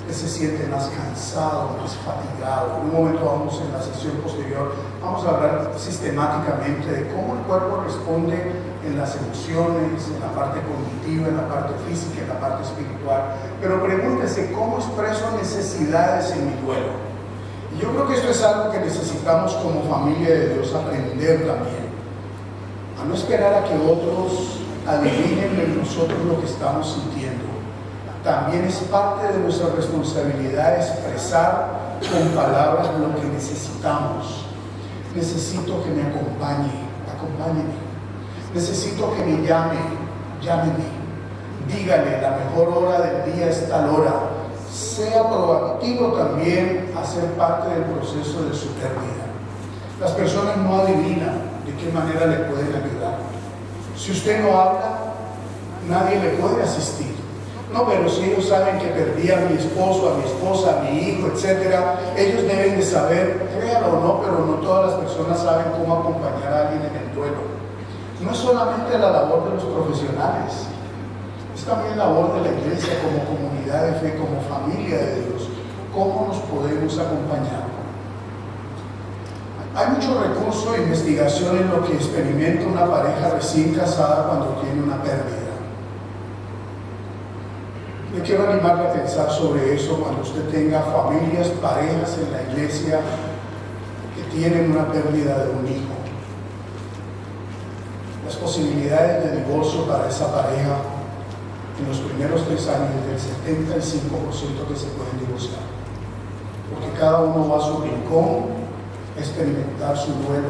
Que se siente más cansado, más fatigado. En un momento vamos en la sesión posterior, vamos a hablar sistemáticamente de cómo el cuerpo responde en las emociones, en la parte cognitiva, en la parte física, en la parte espiritual. Pero pregúntese, ¿cómo expreso necesidades en mi duelo? Y yo creo que esto es algo que necesitamos como familia de Dios aprender también. A no esperar a que otros adivinen en nosotros lo que estamos sintiendo. También es parte de nuestra responsabilidad expresar con palabras lo que necesitamos. Necesito que me acompáñeme. Necesito que me llámeme. Dígale, la mejor hora del día es tal hora. sea proactivo también a ser parte del proceso de su pérdida. Las personas no adivinan de qué manera le pueden ayudar. Si usted no habla, nadie le puede asistir. No, pero si ellos saben que perdí a mi esposo, a mi esposa, a mi hijo, etc., ellos deben de saber, créalo o no, pero no todas las personas saben cómo acompañar a alguien en el duelo. No es solamente la labor de los profesionales, es también labor de la iglesia como comunidad de fe, como familia de Dios. ¿Cómo nos podemos acompañar? Hay mucho recurso e investigación en lo que experimenta una pareja recién casada cuando tiene una pérdida. Le quiero animarle a pensar sobre eso cuando usted tenga familias, parejas en la iglesia que tienen una pérdida de un hijo. Las posibilidades de divorcio para esa pareja en los primeros 3 años es del 75% que se pueden divorciar. Porque cada uno va a su rincón a experimentar su duelo.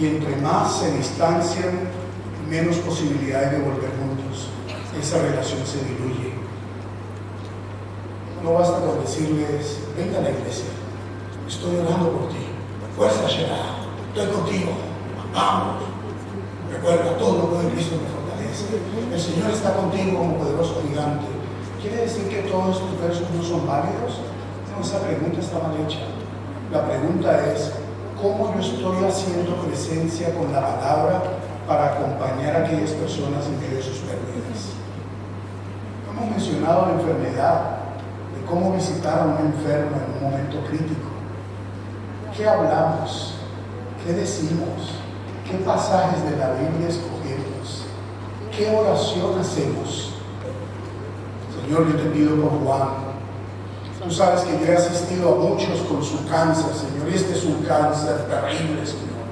Y entre más se distancian, menos posibilidades de volver juntos. Esa relación se diluye. No basta con decirles, venga a la iglesia, estoy orando por ti, fuerza Shelah, estoy contigo, vamos. Recuerda, todo lo puede en Cristo me fortalece. El Señor está contigo como poderoso gigante. ¿Quiere decir que todos estos versos no son válidos? No, esa pregunta está mal hecha. La pregunta es, ¿cómo yo estoy haciendo presencia con la palabra para acompañar a aquellas personas en medio de sus pérdidas? Hemos mencionado la enfermedad, de cómo visitar a un enfermo en un momento crítico. ¿Qué hablamos? ¿Qué decimos? ¿Qué pasajes de la Biblia escogemos? ¿Qué oración hacemos? Señor, yo te pido por Juan. Tú sabes que yo he asistido a muchos con su cáncer, Señor, y este es un cáncer terrible, Señor.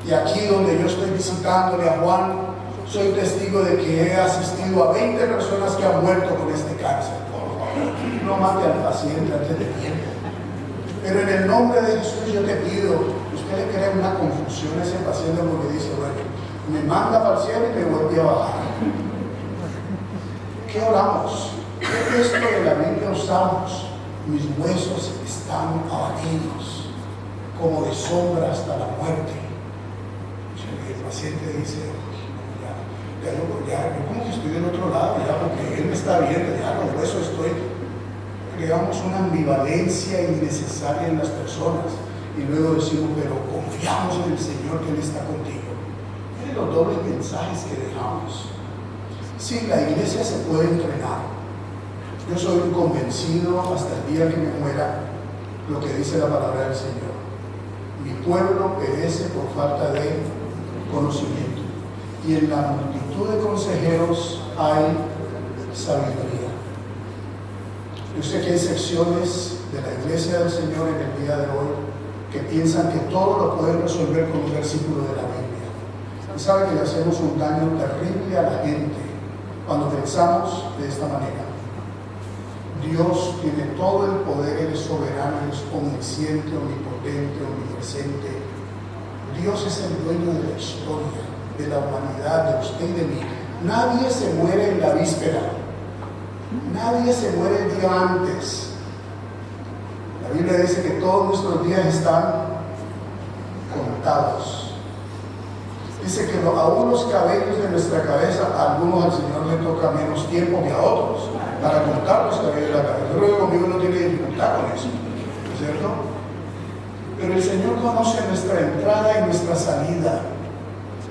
Y aquí donde yo estoy visitándole a Juan, soy testigo de que he asistido a 20 personas que han muerto con este cáncer. Por favor, no mate al paciente antes de tiempo. Pero en el nombre de Jesús yo te pido, usted le crea una confusión a ese paciente porque dice, bueno, me manda para el cielo y me vuelve a bajar. ¿Qué oramos? ¿Qué texto de la Biblia usamos? Mis huesos están abatidos, como de sombra hasta la muerte. El paciente dice, ya, como que estoy del otro lado, ya, porque él me está viendo, ya, con huesos estoy. Creamos una ambivalencia innecesaria en las personas y luego decimos, pero confiamos en el Señor que Él está contigo. Miren los dobles mensajes que dejamos. Sí, la iglesia se puede entrenar. Yo soy un convencido hasta el día que me muera lo que dice la palabra del Señor. Mi pueblo perece por falta de conocimiento y en la multitud de consejeros hay sabiduría. Yo sé que hay secciones de la iglesia del Señor en el día de hoy que piensan que todo lo pueden resolver con un versículo de la Biblia. Y sabe que le hacemos un daño terrible a la gente cuando pensamos de esta manera. Dios tiene todo el poder, Él es soberano, Él es omnisciente, omnipotente, omnipresente. Dios es el dueño de la historia, de la humanidad, de usted y de mí. Nadie se muere en la víspera. Nadie se muere el día antes. La Biblia dice que todos nuestros días están contados. Dice que aún los cabellos de nuestra cabeza, a algunos al Señor le toca menos tiempo que a otros para contar los cabellos de la cabeza. Yo creo que conmigo no tiene dificultad con eso, ¿no es cierto? Pero el Señor conoce nuestra entrada y nuestra salida.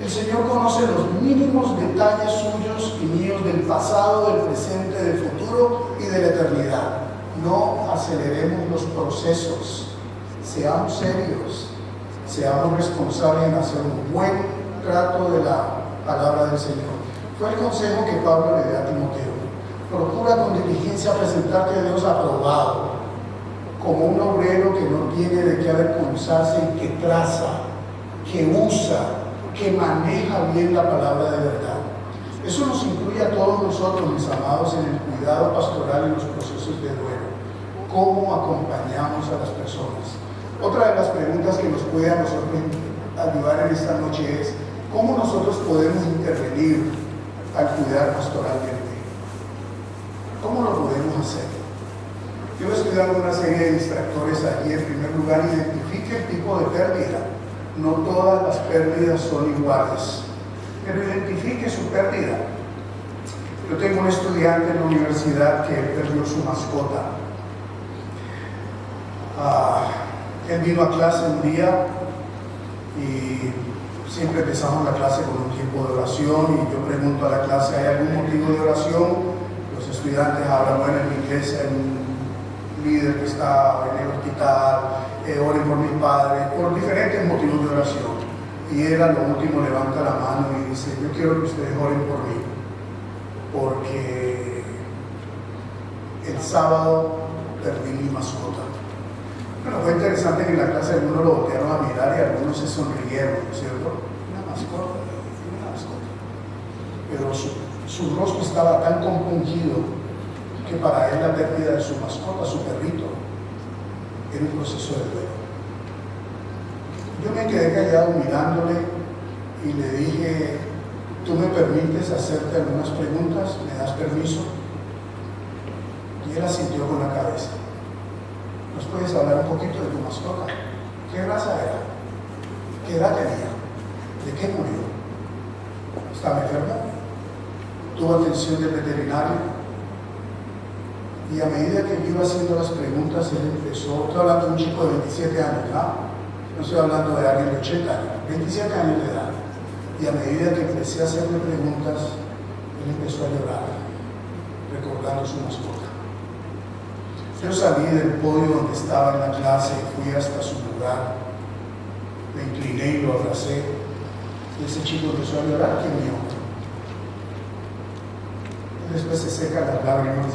El Señor conoce los mínimos detalles suyos y míos del pasado, del presente, del futuro y de la eternidad. No aceleremos los procesos. Seamos serios. Seamos responsables en hacer un buen trato de la palabra del Señor. Fue el consejo que Pablo le dio a Timoteo. Procura con diligencia presentarte a Dios aprobado, como un obrero que no tiene de qué avergonzarse y que traza, que usa, que maneja bien la palabra de verdad. Eso nos incluye a todos nosotros, mis amados, en el cuidado pastoral en los procesos de duelo. ¿Cómo acompañamos a las personas? Otra de las preguntas que nos puede a nosotros ayudar en esta noche es ¿cómo nosotros podemos intervenir al cuidar pastoralmente? ¿Cómo lo podemos hacer? Yo voy a estudiar una serie de distractores allí. En primer lugar, identifique el tipo de pérdida. No todas las pérdidas son iguales, pero identifique su pérdida. Yo tengo un estudiante en la universidad que perdió su mascota. Él vino a clase un día y siempre empezamos la clase con un tiempo de oración y yo pregunto a la clase, ¿hay algún motivo de oración? Los estudiantes hablan, bueno, en mi iglesia hay un líder que está en el hospital, oren por mis padres, por diferentes motivos de oración. Y él a lo último levanta la mano y dice, yo quiero que ustedes oren por mí, porque el sábado perdí mi mascota. Bueno, fue interesante que en la clase algunos lo voltearon a mirar y algunos se sonrieron, ¿no es cierto? Una mascota. Pero su rostro estaba tan compungido que para él la pérdida de su mascota, su perrito, era un proceso de duelo. Yo me quedé callado mirándole y le dije, ¿tú me permites hacerte algunas preguntas? ¿Me das permiso? Y él asintió con la cabeza. ¿Nos puedes hablar un poquito de tu mascota? ¿Qué raza era? ¿Qué edad tenía? ¿De qué murió? ¿Estaba enferma? ¿Tuvo atención del veterinario? Y a medida que yo iba haciendo las preguntas, él empezó, estoy hablando de un chico de 27 años, ¿no? No estoy hablando de alguien de 80 años, 27 años de edad. Y a medida que empecé a hacerle preguntas, él empezó a llorar, recordando su mascota. Yo salí del podio donde estaba en la clase, fui hasta su lugar, me incliné y lo abracé. Y ese chico empezó a llorar, que mío. Y después se secan las lágrimas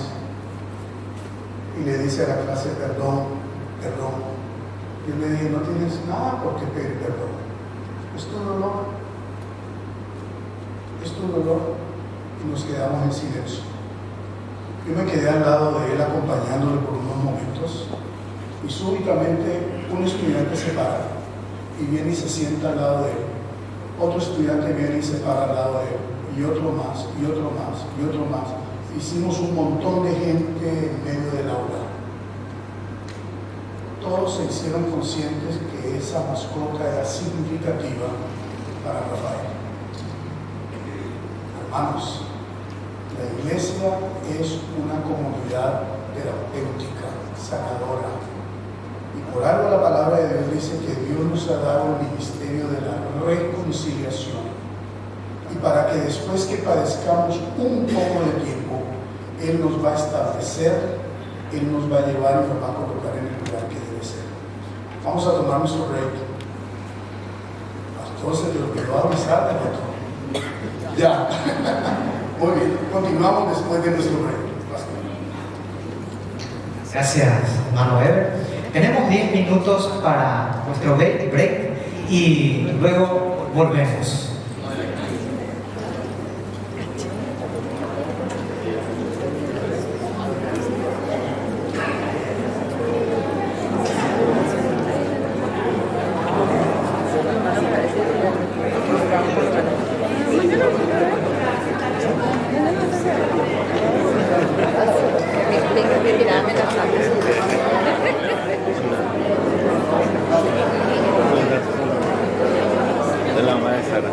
y le dice a la clase, perdón. Yo le dije, no tienes nada por qué pedir perdón. Es tu dolor. Y nos quedamos en silencio. Yo me quedé al lado de él acompañándole por unos momentos y súbitamente un estudiante se para y viene y se sienta al lado de él. Otro estudiante viene y se para al lado de él y otro más, y otro más, y otro más. Hicimos un montón de gente en medio del aula. Todos se hicieron conscientes que esa mascota era significativa para Rafael. Hermanos, la iglesia es una comunidad terapéutica, sanadora. Y por algo la palabra de Dios dice que Dios nos ha dado el ministerio de la reconciliación. Y para que después que padezcamos un poco de tiempo, Él nos va a establecer, Él nos va a llevar y nos va a colocar en el lugar que debe ser. Vamos a tomar nuestro break. Pastor, se te olvidó avisar de otro. Ya. Muy bien, continuamos después de nuestro break. Gracias, hermano Ever. Tenemos 10 minutos para nuestro break y luego volvemos. Es la mamá de Sara.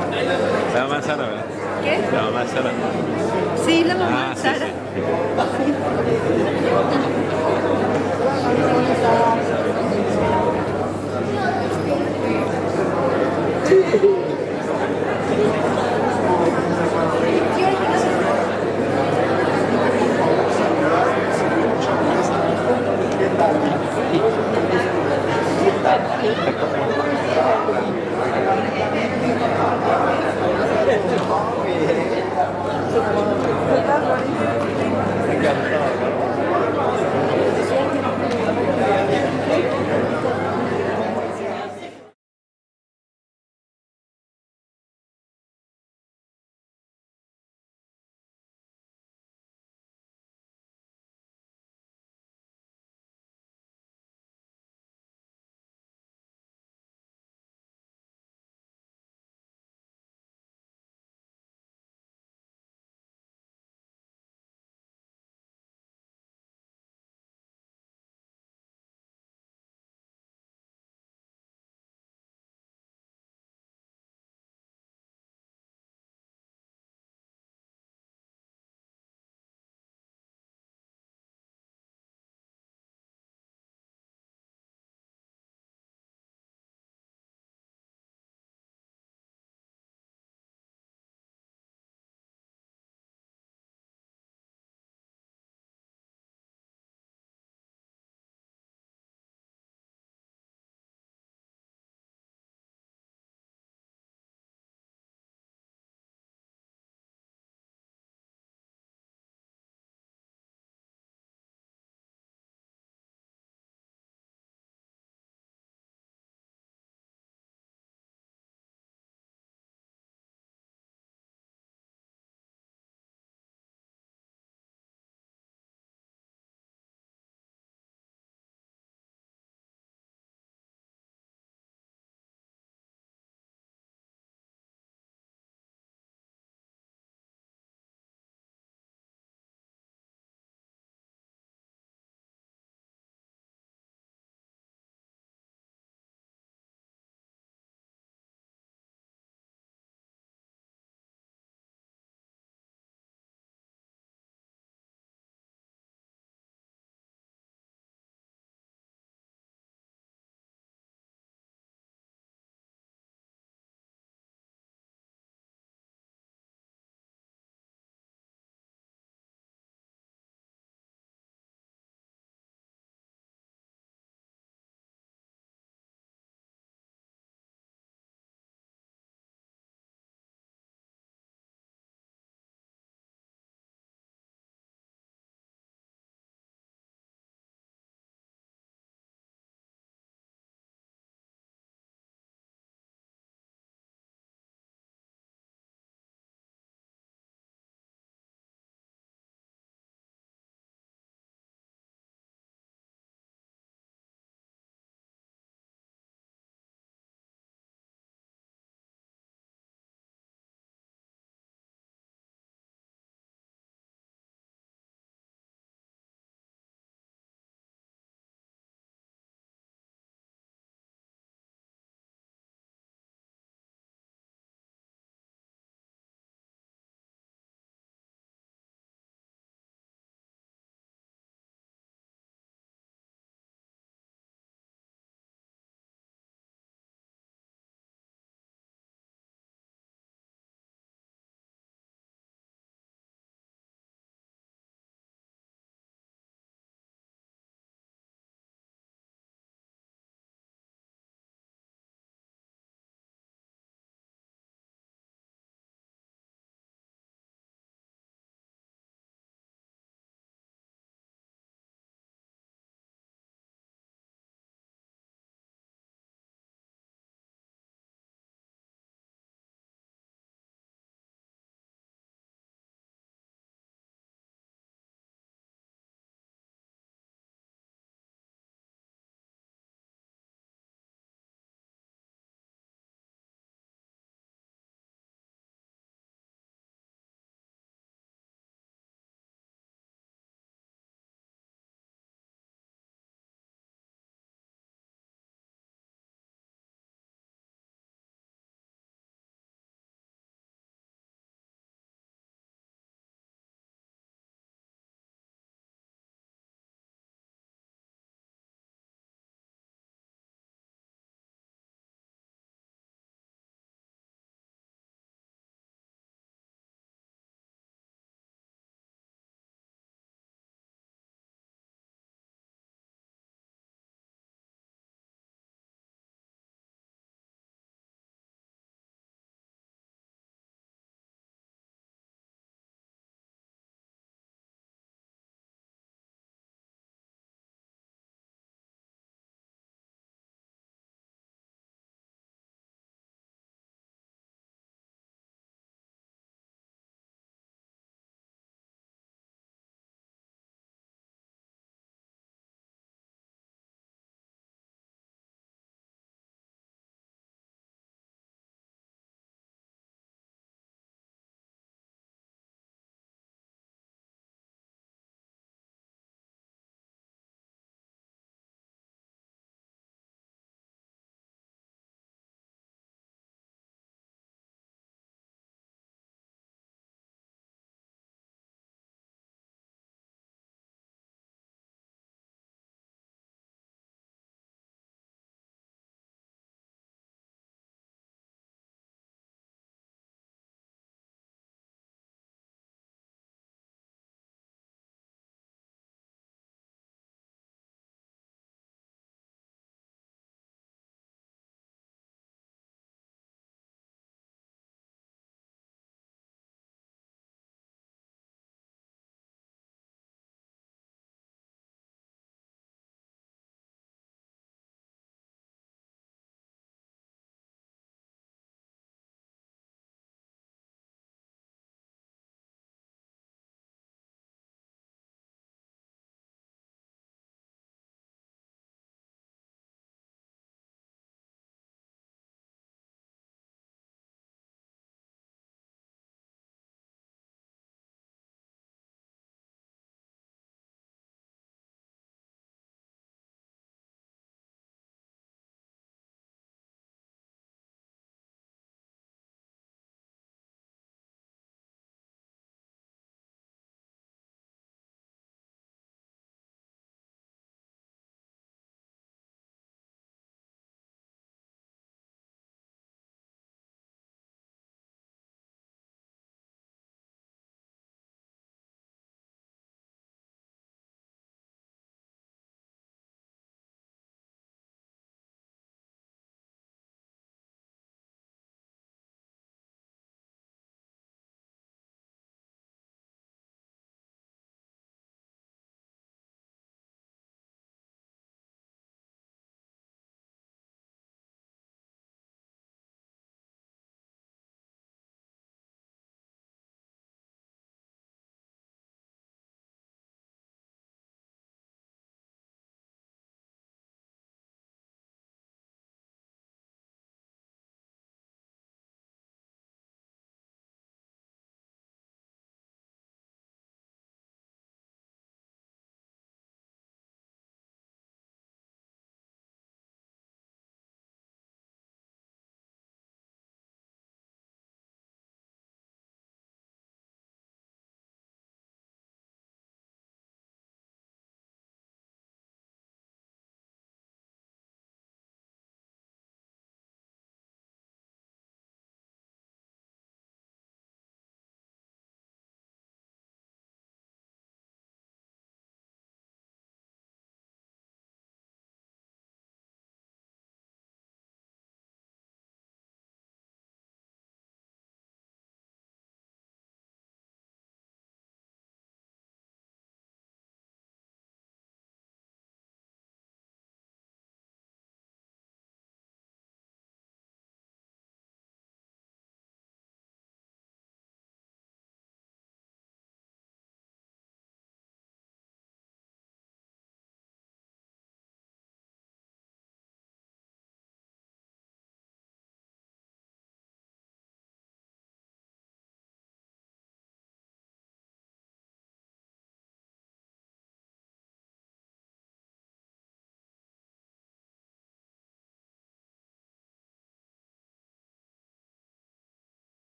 La mamá de Sara, ¿verdad? ¿Qué? La mamá de Sara. Sí, la mamá Ah, de Sara. Sí, sí.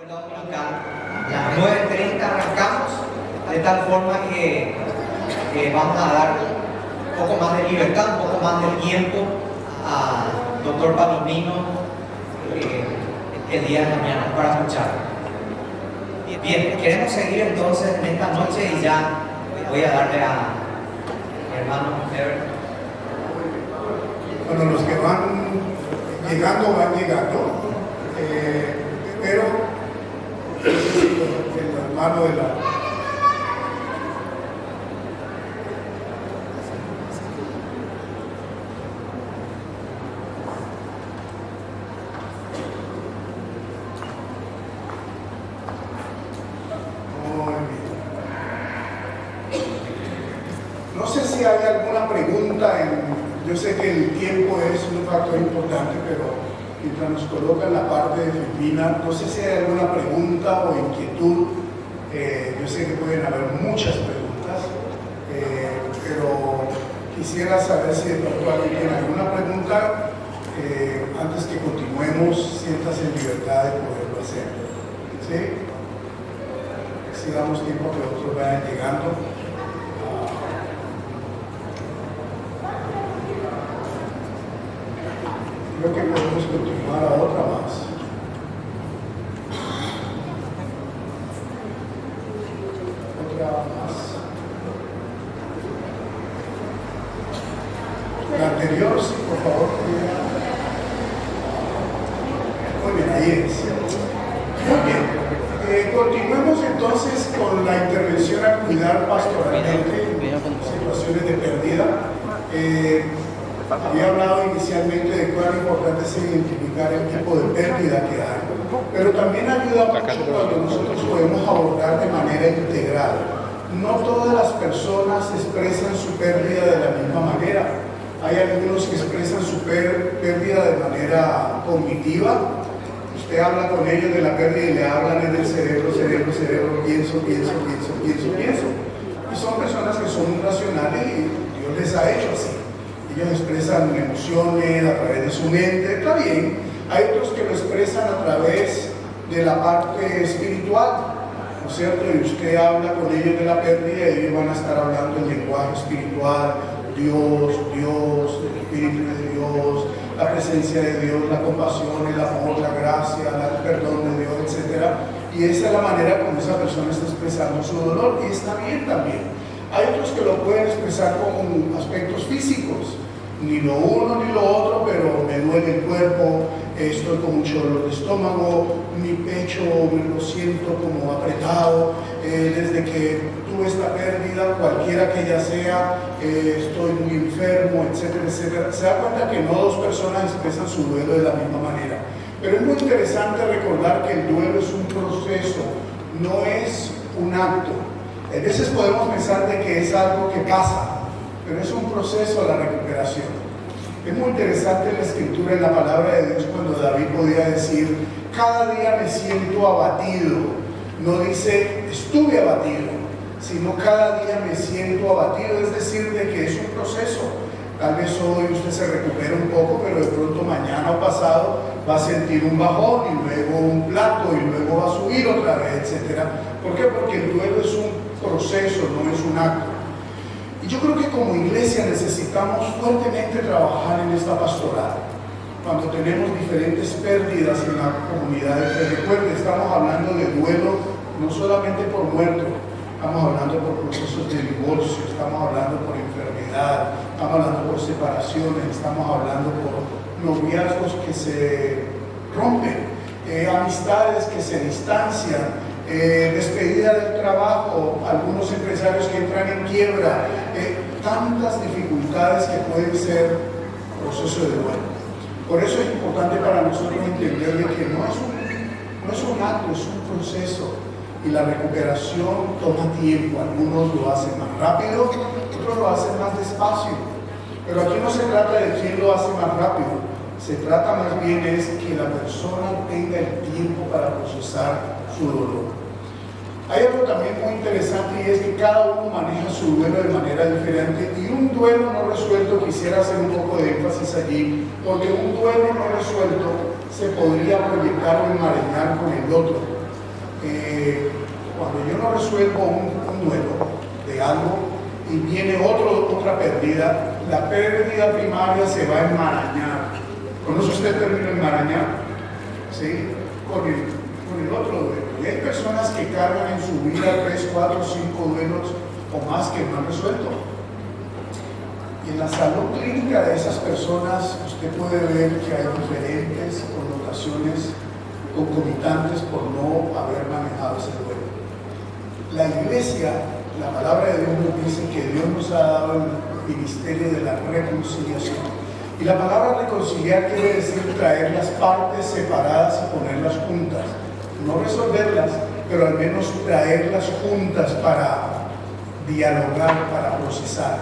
escuela dominical. A las 9:30 arrancamos, de tal forma que vamos a dar un poco más de libertad, un poco más de tiempo al doctor Palomino el día de mañana para escuchar. Bien, queremos seguir entonces en esta noche y ya voy a darle a mi hermano Ever. Bueno, los que van llegando, pero el hermano de la... No sé si hay alguna pregunta. Yo sé que el tiempo es un factor importante, pero mientras nos colocan la parte de Filipina, no sé si hay alguna pregunta o inquietud. Yo sé que pueden haber muchas preguntas, pero quisiera saber si de pronto alguien tiene alguna pregunta. Antes que continuemos, siéntase en libertad de poderlo hacer. ¿Sí? Si damos tiempo a que otros vayan llegando. Creo que podemos continuar a otra más. Otra más. La anterior, sí, por favor. Muy bien, ahí es. Muy bien. Continuemos entonces con la intervención a cuidar pastoralmente en situaciones de pérdida. Había hablado inicialmente de cuán importante es identificar el tipo de pérdida que hay, pero también ayuda mucho cuando nosotros podemos abordar de manera integral. No todas las personas expresan su pérdida de la misma manera. Hay algunos que expresan su pérdida de manera cognitiva. Usted habla con ellos de la pérdida y le hablan en el cerebro, pienso. Y son personas que son muy racionales y Dios les ha hecho así. Ellos expresan emociones a través de su mente, está bien. Hay otros que lo expresan a través de la parte espiritual, ¿no es cierto? Y usted habla con ellos de la pérdida y ellos van a estar hablando en lenguaje espiritual, Dios, el Espíritu de Dios, la presencia de Dios, la compasión, el amor, la gracia, el perdón de Dios, etc. Y esa es la manera como esa persona está expresando su dolor, y está bien también. Hay otros que lo pueden expresar con aspectos físicos, ni lo uno ni lo otro, pero me duele el cuerpo, estoy con mucho dolor de estómago, mi pecho me lo siento como apretado, desde que tuve esta pérdida, cualquiera que ella sea, estoy muy enfermo, etcétera, etcétera. Se da cuenta que no dos personas expresan su duelo de la misma manera. Pero es muy interesante recordar que el duelo es un proceso, no es un acto. A veces podemos pensar de que es algo que pasa, pero es un proceso de la recuperación. Es muy interesante en la escritura, en la palabra de Dios, cuando David podía decir, cada día me siento abatido. No dice, estuve abatido, sino cada día me siento abatido, es decir, de que es un proceso. Tal vez hoy usted se recupera un poco, pero de pronto mañana o pasado va a sentir un bajón y luego un plato y luego va a subir otra vez, etc. ¿Por qué? Porque el duelo es un proceso, no es un acto. Y yo creo que como iglesia necesitamos fuertemente trabajar en esta pastoral. Cuando tenemos diferentes pérdidas en la comunidad de fe, recuerde, estamos hablando de duelo no solamente por muerto, estamos hablando por procesos de divorcio, estamos hablando por enfermedad, estamos hablando por separaciones, estamos hablando por noviazgos que se rompen, amistades que se distancian, despedida del trabajo, algunos empresarios que entran en quiebra, tantas dificultades que pueden ser proceso de duelo. Por eso es importante para nosotros entender de que no es un acto, es un proceso, y la recuperación toma tiempo. Algunos lo hacen más rápido, otros lo hacen más despacio, pero aquí no se trata de quién lo hace más rápido, se trata más bien es que la persona tenga el tiempo para procesar su dolor. Hay algo también muy interesante, y es que cada uno maneja su duelo de manera diferente, y un duelo no resuelto, quisiera hacer un poco de énfasis allí, porque un duelo no resuelto se podría proyectar o enmarañar con el otro. cuando yo no resuelvo un duelo de algo y viene otra pérdida, la pérdida primaria se va a enmarañar. ¿Conoce usted el término enmarañar? ¿Sí? Con el otro duelo. Y hay personas que cargan en su vida 3, 4, 5 duelos o más que no han resuelto. Y en la salud clínica de esas personas usted puede ver que hay diferentes connotaciones concomitantes por no haber manejado ese duelo. La iglesia, la palabra de Dios nos dice que Dios nos ha dado el ministerio de la reconciliación. Y la palabra reconciliar quiere decir traer las partes separadas y ponerlas juntas. No resolverlas, pero al menos traerlas juntas para dialogar, para procesar.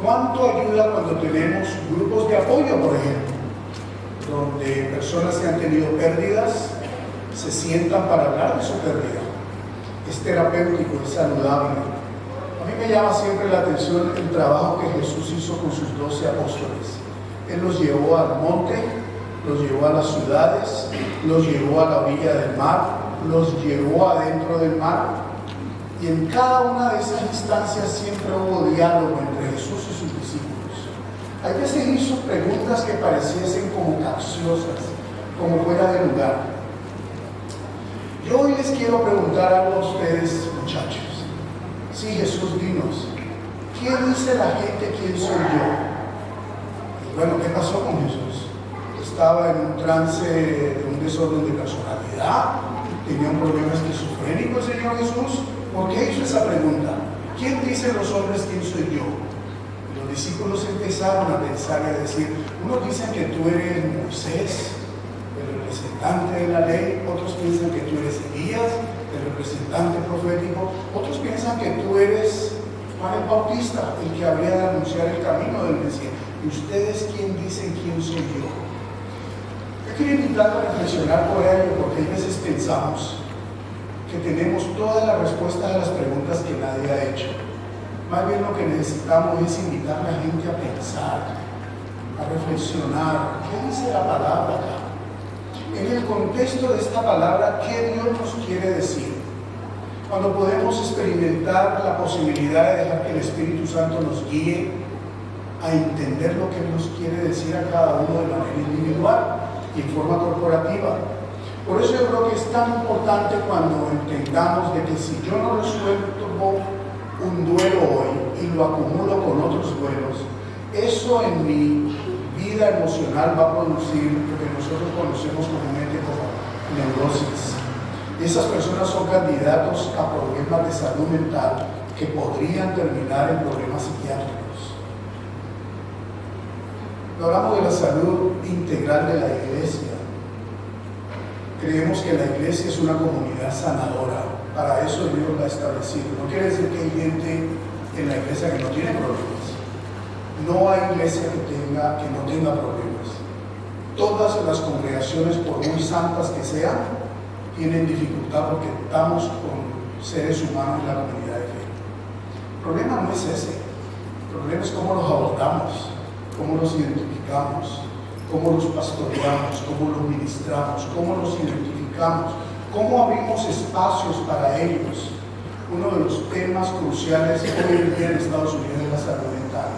¿Cuánto ayuda cuando tenemos grupos de apoyo, por ejemplo, donde personas que han tenido pérdidas se sientan para hablar de su pérdida? Es terapéutico, es saludable. A mí me llama siempre la atención el trabajo que Jesús hizo con sus 12 apóstoles. Él los llevó al monte, los llevó a las ciudades, los llevó a la orilla del mar, los llevó adentro del mar. Y en cada una de esas instancias siempre hubo diálogo entre Jesús y sus discípulos. Hay veces hizo preguntas que pareciesen como capciosas, como fuera de lugar. Yo hoy les quiero preguntar algo a ustedes, muchachos. Sí, Jesús, dinos, ¿qué dice la gente quién soy yo? Y bueno, ¿qué pasó con Jesús? Estaba en un trance de un desorden de personalidad, tenía un problema esquizofrénico el Señor Jesús. ¿Por qué hizo esa pregunta? ¿Quién dice los hombres quién soy yo? Y los discípulos empezaron a pensar y a decir, unos dicen que tú eres Moisés, el representante de la ley, otros piensan que tú eres Elías, el representante profético, otros piensan que tú eres Juan el Bautista, el que habría de anunciar el camino del Mesías. ¿Y ustedes quién dicen quién soy yo? Yo quiero invitar a reflexionar por ello, porque a veces pensamos que tenemos todas las respuestas a las preguntas que nadie ha hecho. Más bien lo que necesitamos es invitar a la gente a pensar, a reflexionar. ¿Qué dice la palabra acá? En el contexto de esta palabra, ¿qué Dios nos quiere decir? Cuando podemos experimentar la posibilidad de dejar que el Espíritu Santo nos guíe a entender lo que nos quiere decir a cada uno de manera individual y en forma corporativa. Por eso yo creo que es tan importante cuando entendamos de que si yo no resuelvo un duelo hoy y lo acumulo con otros duelos, eso en mi vida emocional va a producir lo que nosotros conocemos comúnmente como neurosis. Esas personas son candidatos a problemas de salud mental que podrían terminar en problemas psiquiátricos. Hablamos de la salud integral de la iglesia. Creemos que la iglesia es una comunidad sanadora. Para eso Dios la ha establecido. No quiere decir que hay gente en la iglesia que no tiene problemas. No hay iglesia que no tenga problemas. Todas las congregaciones, por muy santas que sean, tienen dificultad porque estamos con seres humanos en la comunidad de fe. El problema no es ese. El problema es cómo los abordamos, cómo los identificamos, cómo los pastoreamos, cómo los ministramos, cómo los identificamos, cómo abrimos espacios para ellos. Uno de los temas cruciales hoy en día en Estados Unidos es la salud mental.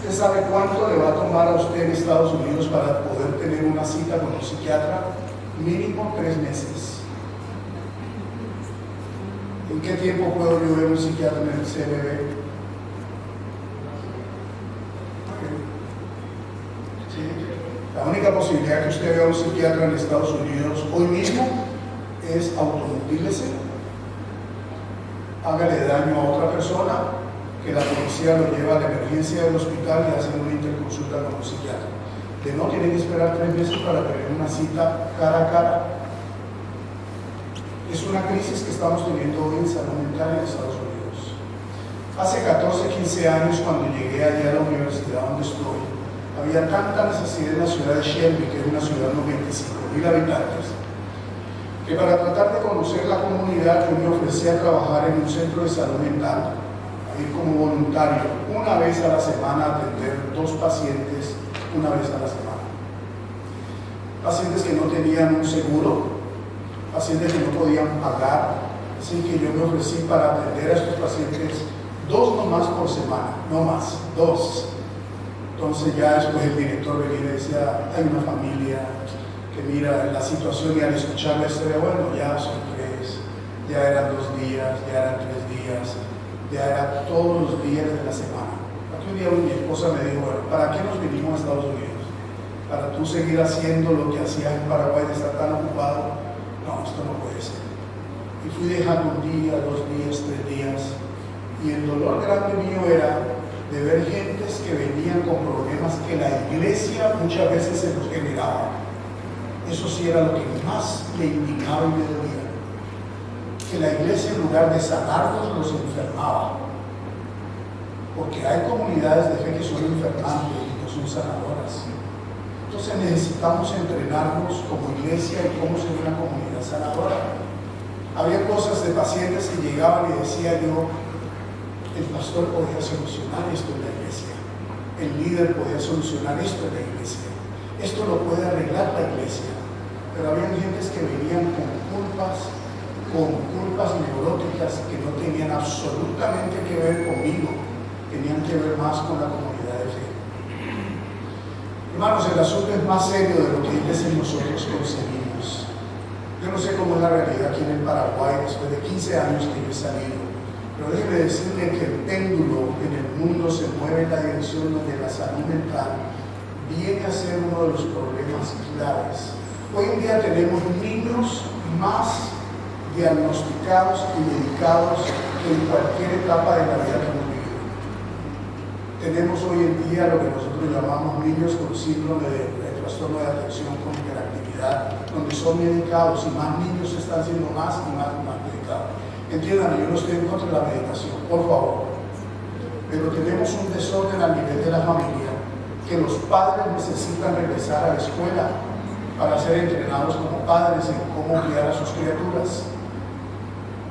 ¿Usted sabe cuánto le va a tomar a usted en Estados Unidos para poder tener una cita con un psiquiatra? Mínimo 3 meses. ¿En qué tiempo puedo yo ver un psiquiatra en el CBB? La única posibilidad que usted vea a un psiquiatra en Estados Unidos hoy mismo es automutílese, hágale daño a otra persona, que la policía lo lleva a la emergencia del hospital y hace una interconsulta con un psiquiatra. De no tiene que esperar 3 meses para tener una cita cara a cara. Es una crisis que estamos teniendo hoy en salud mental en Estados Unidos. Hace 14, 15 años, cuando llegué allá a la universidad donde estoy, había tanta necesidad en la ciudad de Shelby, que es una ciudad de 95,000 habitantes, que para tratar de conocer la comunidad yo me ofrecí a trabajar en un centro de salud mental, a ir como voluntario, una vez a la semana, a atender 2 pacientes una vez a la semana. Pacientes que no tenían un seguro, pacientes que no podían pagar, así que yo me ofrecí para atender a estos pacientes 2 nomás por semana, no más, 2. Entonces ya después el director venía y decía, hay una familia que mira la situación, y al escuchar la historia, bueno, ya son 3, ya eran 2 días, ya eran 3 días, ya era todos los días de la semana. Aquí un día mi esposa me dijo, bueno, ¿para qué nos vinimos a Estados Unidos? ¿Para tú seguir haciendo lo que hacías en Paraguay de estar tan ocupado? No, esto no puede ser. Y fui dejando 1 día, 2 días, 3 días, y el dolor grande mío era de ver gentes que venían con problemas que la iglesia muchas veces se los generaba. Eso sí era lo que más me indignaba y me dolía. Que la iglesia, en lugar de sanarlos, los enfermaba. Porque hay comunidades de fe que son enfermantes y no son sanadoras. Entonces necesitamos entrenarnos como iglesia y cómo ser una comunidad sanadora. Había cosas de pacientes que llegaban y decía yo, el pastor podía solucionar esto en la iglesia, el líder podía solucionar esto en la iglesia, esto lo puede arreglar la iglesia. Pero había gentes que venían con culpas neuróticas que no tenían absolutamente que ver conmigo, tenían que ver más con la comunidad de fe. Hermanos, el asunto es más serio de lo que a veces nosotros concebimos. Yo no sé cómo es la realidad aquí en el Paraguay después de 15 años que yo he salido, pero déjeme decirle que el péndulo en el mundo se mueve en la dirección donde la salud mental viene a ser uno de los problemas claves. Hoy en día tenemos niños más diagnosticados y medicados que en cualquier etapa de la vida que hemos vivido. Tenemos hoy en día lo que nosotros llamamos niños con síndrome de trastorno de atención con hiperactividad, donde son medicados, y más niños están siendo más y más medicados. Entiendan, yo no estoy en contra de la medicación, por favor, pero tenemos un desorden a nivel de la familia, que los padres necesitan regresar a la escuela para ser entrenados como padres en cómo criar a sus criaturas.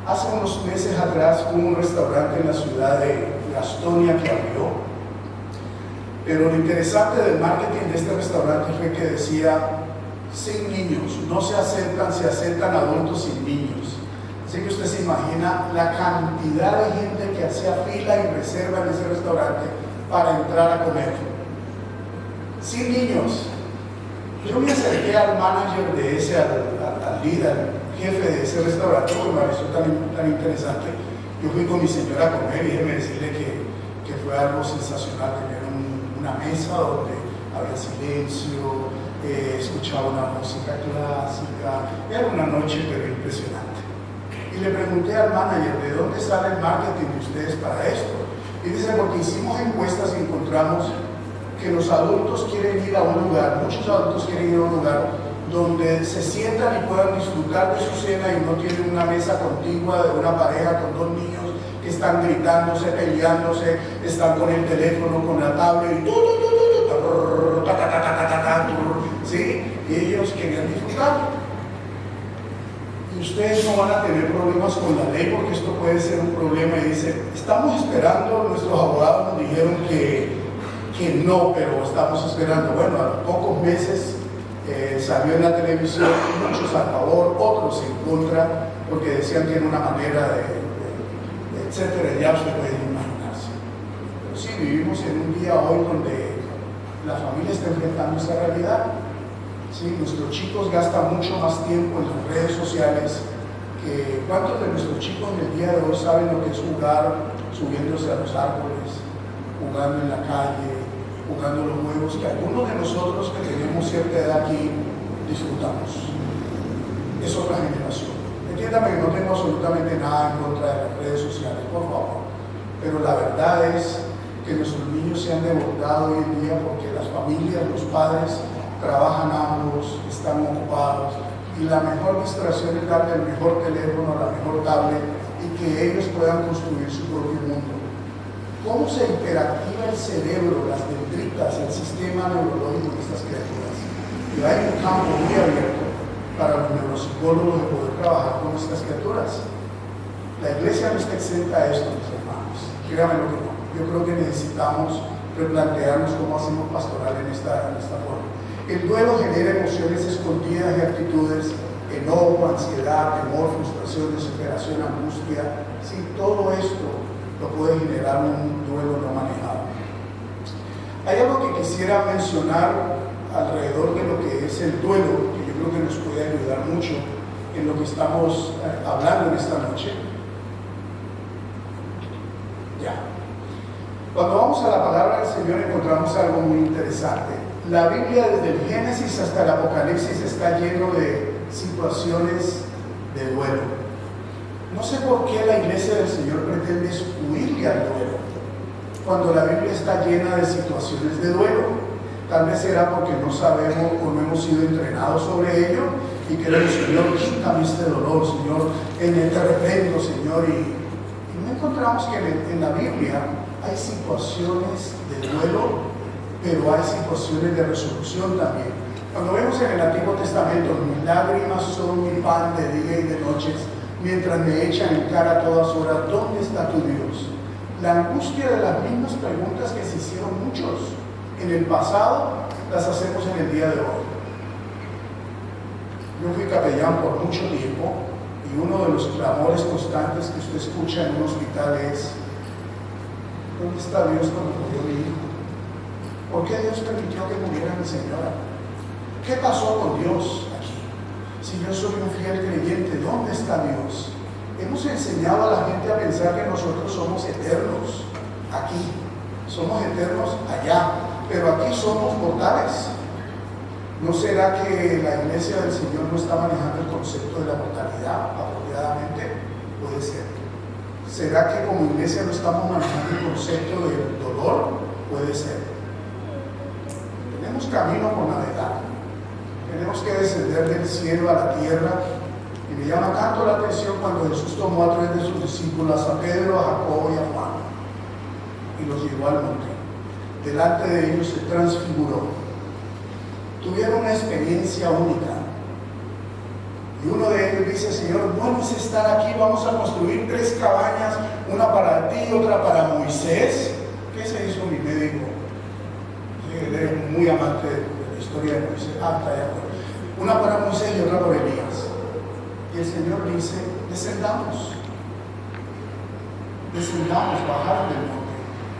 Hace unos meses atrás hubo un restaurante en la ciudad de Gastonia que abrió, pero lo interesante del marketing de este restaurante fue que decía, sin niños, no se aceptan adultos sin niños. Así que usted se imagina la cantidad de gente que hacía fila y reserva en ese restaurante para entrar a comer. Sin niños. Yo me acerqué al manager de ese, al líder, al jefe de ese restaurante, porque me pareció tan interesante. Yo fui con mi señora a comer y déjeme decirle que fue algo sensacional tener una mesa donde había silencio, escuchaba una música clásica. Era una noche pero impresionante. Y le pregunté al manager, ¿de dónde sale el marketing de ustedes para esto? Y dice, porque hicimos encuestas y encontramos que los adultos quieren ir a un lugar, muchos adultos quieren ir a un lugar donde se sientan y puedan disfrutar de su cena y no tienen una mesa contigua de una pareja con 2 niños que están gritándose, peleándose, están con el teléfono, con la tablet y ¿sí? Y ellos querían disfrutar. Y ustedes no van a tener problemas con la ley porque esto puede ser un problema. Y dice, estamos esperando, nuestros abogados nos dijeron que no, pero estamos esperando. Bueno, a los pocos meses salió en la televisión, muchos a favor, otros en contra, porque decían que era una manera de etcétera, ya usted puede imaginarse. Pero sí, vivimos en un día hoy donde la familia está enfrentando esta realidad. Sí, nuestros chicos gastan mucho más tiempo en las redes sociales que ¿cuántos de nuestros chicos en el día de hoy saben lo que es jugar subiéndose a los árboles, jugando en la calle, jugando los juegos que algunos de nosotros que tenemos cierta edad aquí disfrutamos? Es otra generación. Entiéndame que no tengo absolutamente nada en contra de las redes sociales, por favor, pero la verdad es que nuestros niños se han desbordado hoy en día porque las familias, los padres trabajan ambos, están ocupados y la mejor distracción es darle el mejor teléfono, la mejor tablet y que ellos puedan construir su propio mundo. ¿Cómo se hiperactiva el cerebro, las dendritas, el sistema neurológico de estas criaturas? Y hay un campo muy abierto para los neuropsicólogos de poder trabajar con estas criaturas. La iglesia no está exenta a esto, mis hermanos. Créanme lo que no. Yo creo que necesitamos replantearnos cómo hacemos pastoral en esta forma. El duelo genera emociones escondidas y actitudes enojo, ansiedad, temor, frustración, desesperación, angustia. Sí, todo esto lo puede generar un duelo no manejado. Hay algo que quisiera mencionar alrededor de lo que es el duelo, que yo creo que nos puede ayudar mucho en lo que estamos hablando en esta noche. Ya. Cuando vamos a la palabra del Señor encontramos algo muy interesante. La Biblia desde el Génesis hasta el Apocalipsis está lleno de situaciones de duelo. No sé por qué la iglesia del Señor pretende huirle al duelo, cuando la Biblia está llena de situaciones de duelo. Tal vez será porque no sabemos o no hemos sido entrenados sobre ello y queremos, Señor, quítame este dolor, Señor, te reprendo, Señor. Y no encontramos que en la Biblia hay situaciones de duelo, pero hay situaciones de resolución también. Cuando vemos en el Antiguo Testamento, mis lágrimas son mi pan de día y de noches, mientras me echan en cara a todas horas, ¿dónde está tu Dios? La angustia de las mismas preguntas que se hicieron muchos en el pasado, las hacemos en el día de hoy. Yo fui capellán por mucho tiempo y uno de los clamores constantes que usted escucha en un hospital es: ¿dónde está Dios cuando murió mi hijo? ¿Por qué Dios permitió que muriera mi señora? ¿Qué pasó con Dios aquí? Si yo soy un fiel creyente, ¿dónde está Dios? Hemos enseñado a la gente a pensar que nosotros somos eternos aquí, somos eternos allá, pero aquí somos mortales. ¿No será que la iglesia del Señor no está manejando el concepto de la mortalidad apropiadamente? Puede ser. ¿Será que como iglesia no estamos manejando el concepto del dolor? Puede ser. Tenemos camino por navegar. Tenemos que descender del cielo a la tierra. Y me llama tanto la atención cuando Jesús tomó a 3 de sus discípulos, a Pedro, a Jacobo y a Juan, y los llevó al monte. Delante de ellos se transfiguró. Tuvieron una experiencia única. Y uno de ellos dice: Señor, bueno es estar aquí, vamos a construir 3 cabañas, una para ti, otra para Moisés. ¿Qué se hizo mi médico? Él era muy amante de la historia de Moisés. Está allá afuera. Una para Moisés y otra para Elías. Y el Señor dice: descendamos. Descendamos, bajaron del monte.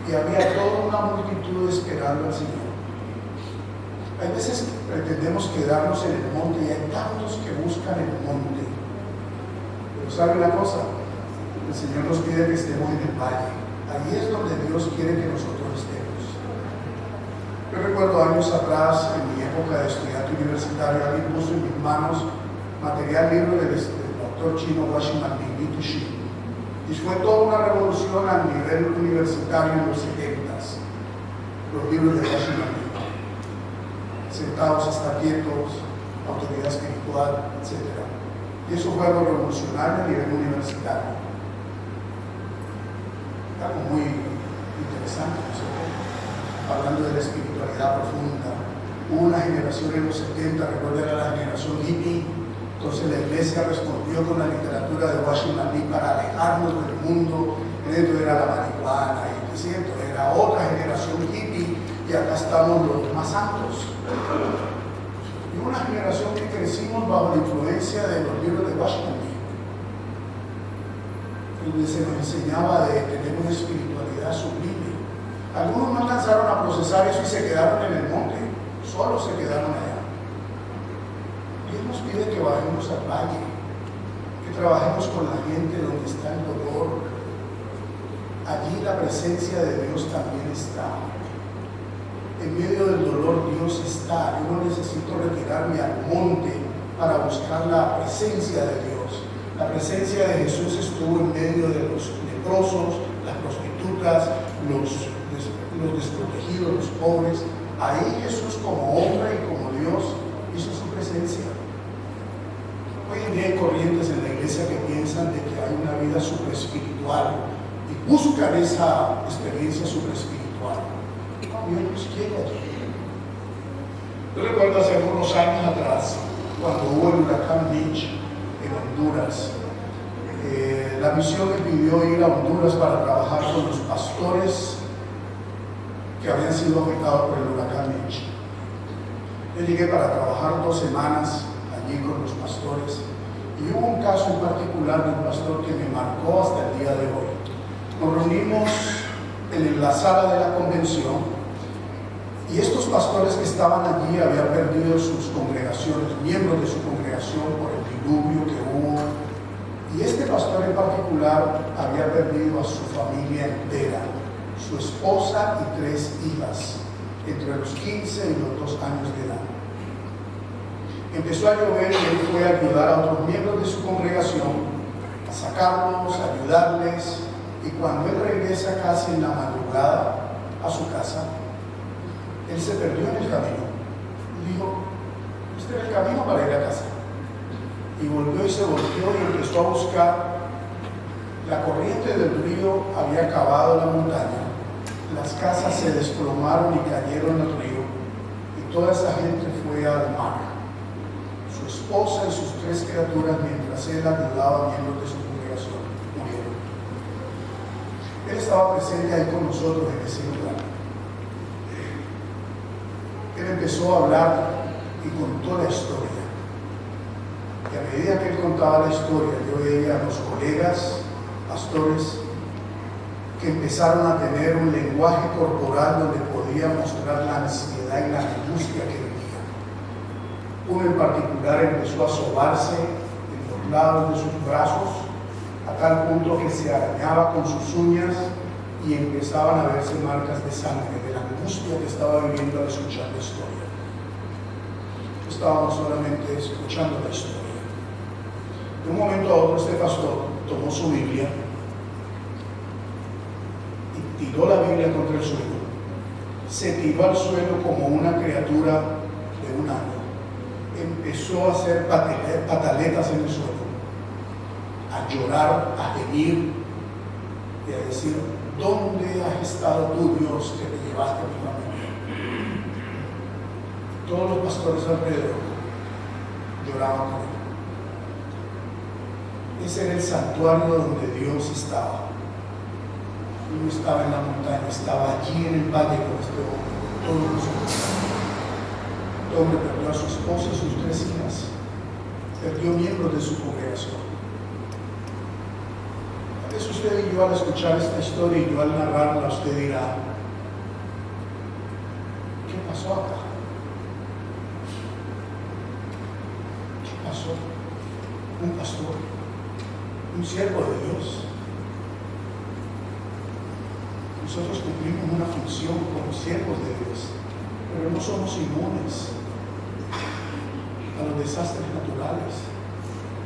Y había toda una multitud esperando al Señor. Hay veces que pretendemos quedarnos en el monte y hay tantos que buscan el monte. Pero ¿sabe una cosa? El Señor nos pide que estemos en el valle. Ahí es donde Dios quiere que nosotros estemos. Yo recuerdo años atrás, en mi época de estudiante universitario, alguien puso en mis manos material libro del doctor chino Washington Shi. Y fue toda una revolución a nivel universitario en los 70s. Los libros de Washington, Sentados hasta quietos, autoridad espiritual, etc. Y eso fue algo revolucionario a nivel universitario. Algo muy interesante, ¿no? Hablando de la espiritualidad profunda. Hubo una generación en los 70, recuerda, era la generación hippie. Entonces la iglesia respondió con la literatura de Washington Lee para alejarnos del mundo. Dentro era la marihuana, y es cierto, era otra generación hippie, y acá estamos los más santos. Y una generación que crecimos bajo la influencia de los libros de Washington Lee, donde se nos enseñaba de tener una espiritualidad sublime. Algunos no alcanzaron a procesar eso y se quedaron en el monte, solo se quedaron allá. Dios nos pide que bajemos al valle, que trabajemos con la gente donde está el dolor. Allí la presencia de Dios también está. En medio del dolor Dios está. Yo no necesito retirarme al monte para buscar la presencia de Dios. La presencia de Jesús estuvo en medio de los leprosos, las prostitutas, los desprotegidos, los pobres. Ahí Jesús, como hombre y como Dios, hizo su presencia. Hoy en día hay corrientes en la iglesia que piensan de que hay una vida superespiritual y buscan esa experiencia superespiritual. Dios nos quiere allí. Yo recuerdo hace algunos años atrás, cuando hubo el huracán Mitch en Honduras, la misión me pidió ir a Honduras para trabajar con los pastores que habían sido afectados por el huracán Mitch. Yo llegué para trabajar 2 semanas allí. allí con los pastores. Y hubo un caso en particular de un pastor que me marcó hasta el día de hoy. Nos reunimos en la sala de la convención y estos pastores que estaban allí habían perdido sus congregaciones, miembros de su congregación por el diluvio que hubo. Y este pastor en particular había perdido a su familia entera, su esposa y 3 hijas, entre los 15 y los 2 años de edad. Empezó a llover y él fue a ayudar a otros miembros de su congregación, a sacarlos, a ayudarles, y cuando él regresa casi en la madrugada a su casa, él se perdió en el camino. Y dijo, este era el camino para ir a casa. Y volvió y se volteó y empezó a buscar. La corriente del río había acabado la montaña, las casas se desplomaron y cayeron al río, y toda esa gente fue al mar. Su esposa y sus 3 criaturas, mientras él ayudaba a miembros de su congregación, murieron. Él estaba presente ahí con nosotros en ese lugar. Él empezó a hablar y contó la historia. Y a medida que él contaba la historia, yo veía a los colegas, pastores, que empezaron a tener un lenguaje corporal donde podía mostrar la ansiedad y la angustia que vivía. Uno en particular empezó a sobarse en los lados de sus brazos, a tal punto que se arañaba con sus uñas y empezaban a verse marcas de sangre, de la angustia que estaba viviendo al escuchar la historia. Estábamos solamente escuchando la historia. De un momento a otro, este pastor tomó su Biblia y tiró la Biblia contra el suelo. Se tiró al suelo como una criatura de 1 año. Empezó a hacer pataletas en el suelo, a llorar, a gemir y a decir, ¿dónde has estado tú, Dios, que te llevaste a mi familia? Todos los pastores alrededor lloraban con él. Ese era el santuario donde Dios estaba. Él no estaba en la montaña, estaba allí en el valle con este hombre, con todos nosotros. Este hombre perdió a su esposa y sus 3 hijas, perdió miembros de su congregación. A veces usted y yo, al escuchar esta historia y yo al narrarla, usted dirá, ¿qué pasó acá? ¿Qué pasó? Un pastor, un siervo de Dios. Nosotros cumplimos una función como siervos de Dios, pero no somos inmunes a los desastres naturales.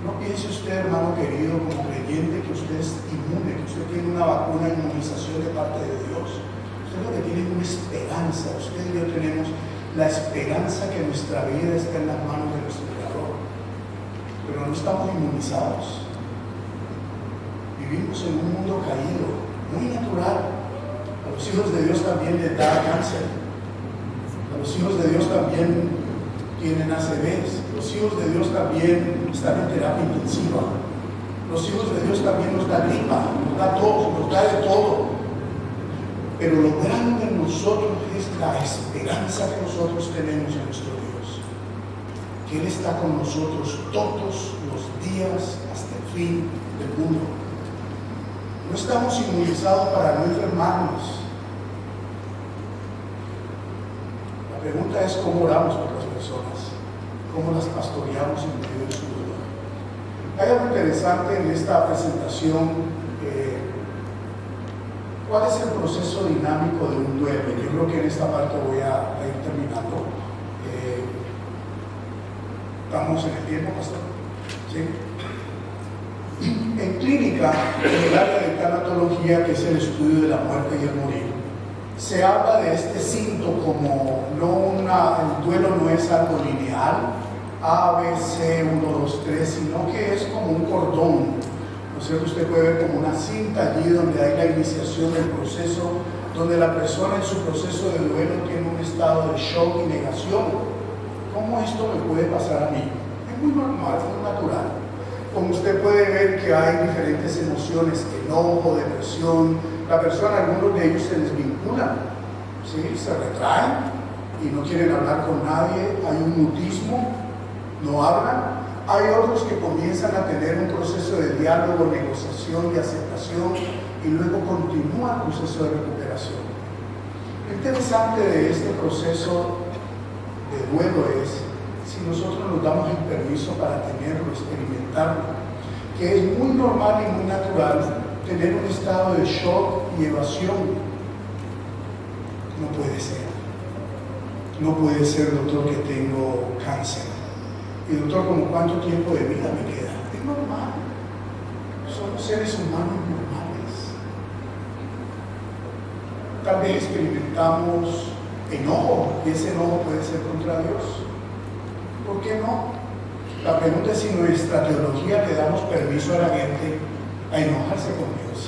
No piense usted, hermano querido, como creyente, que usted es inmune, que usted tiene una vacuna de inmunización de parte de Dios. Usted lo que tiene es una esperanza. Usted y yo tenemos la esperanza que nuestra vida está en las manos de nuestro Creador. Pero no estamos inmunizados. Vivimos en un mundo caído, muy natural. A los hijos de Dios también les da cáncer. A los hijos de Dios también tienen ACVs. Los hijos de Dios también están en terapia intensiva. Los hijos de Dios también nos da gripa, nos da tos, nos da de todo. Pero lo grande en nosotros es la esperanza que nosotros tenemos en nuestro Dios. Que Él está con nosotros todos los días hasta el fin del mundo. No estamos inmunizados para no enfermarnos. La pregunta es cómo oramos por las personas, cómo las pastoreamos en medio de su dolor. Hay algo interesante en esta presentación. ¿Cuál es el proceso dinámico de un duelo? Yo creo que en esta parte voy a ir terminando. ¿Estamos en el tiempo, pastor? ¿Sí? En clínica, en el área de tanatología, que es el estudio de la muerte y el morir, se habla de este síntoma como el duelo no es algo lineal, A, B, C, 1, 2, 3, sino que es como un cordón, ¿no es cierto? Usted puede ver como una cinta allí donde hay la iniciación del proceso, donde la persona en su proceso de duelo tiene un estado de shock y negación. ¿Cómo esto me puede pasar a mí? Es muy normal, muy natural. Como usted puede ver que hay diferentes emociones, enojo, depresión, la persona, algunos de ellos se desvinculan, ¿sí? Se retraen y no quieren hablar con nadie, hay un mutismo, no hablan. Hay otros que comienzan a tener un proceso de diálogo, negociación y aceptación y luego continúa el proceso de recuperación. Lo interesante de este proceso de duelo es si nosotros nos damos el permiso para tenerlo, experimentarlo, que es muy normal y muy natural tener un estado de shock y evasión. No puede ser. No puede ser, doctor, que tengo cáncer. Y doctor, ¿como cuánto tiempo de vida me queda? Es normal. Somos seres humanos normales. Tal vez experimentamos enojo, y ese enojo puede ser contra Dios. ¿Por qué no? La pregunta es si nuestra teología le damos permiso a la gente a enojarse con Dios.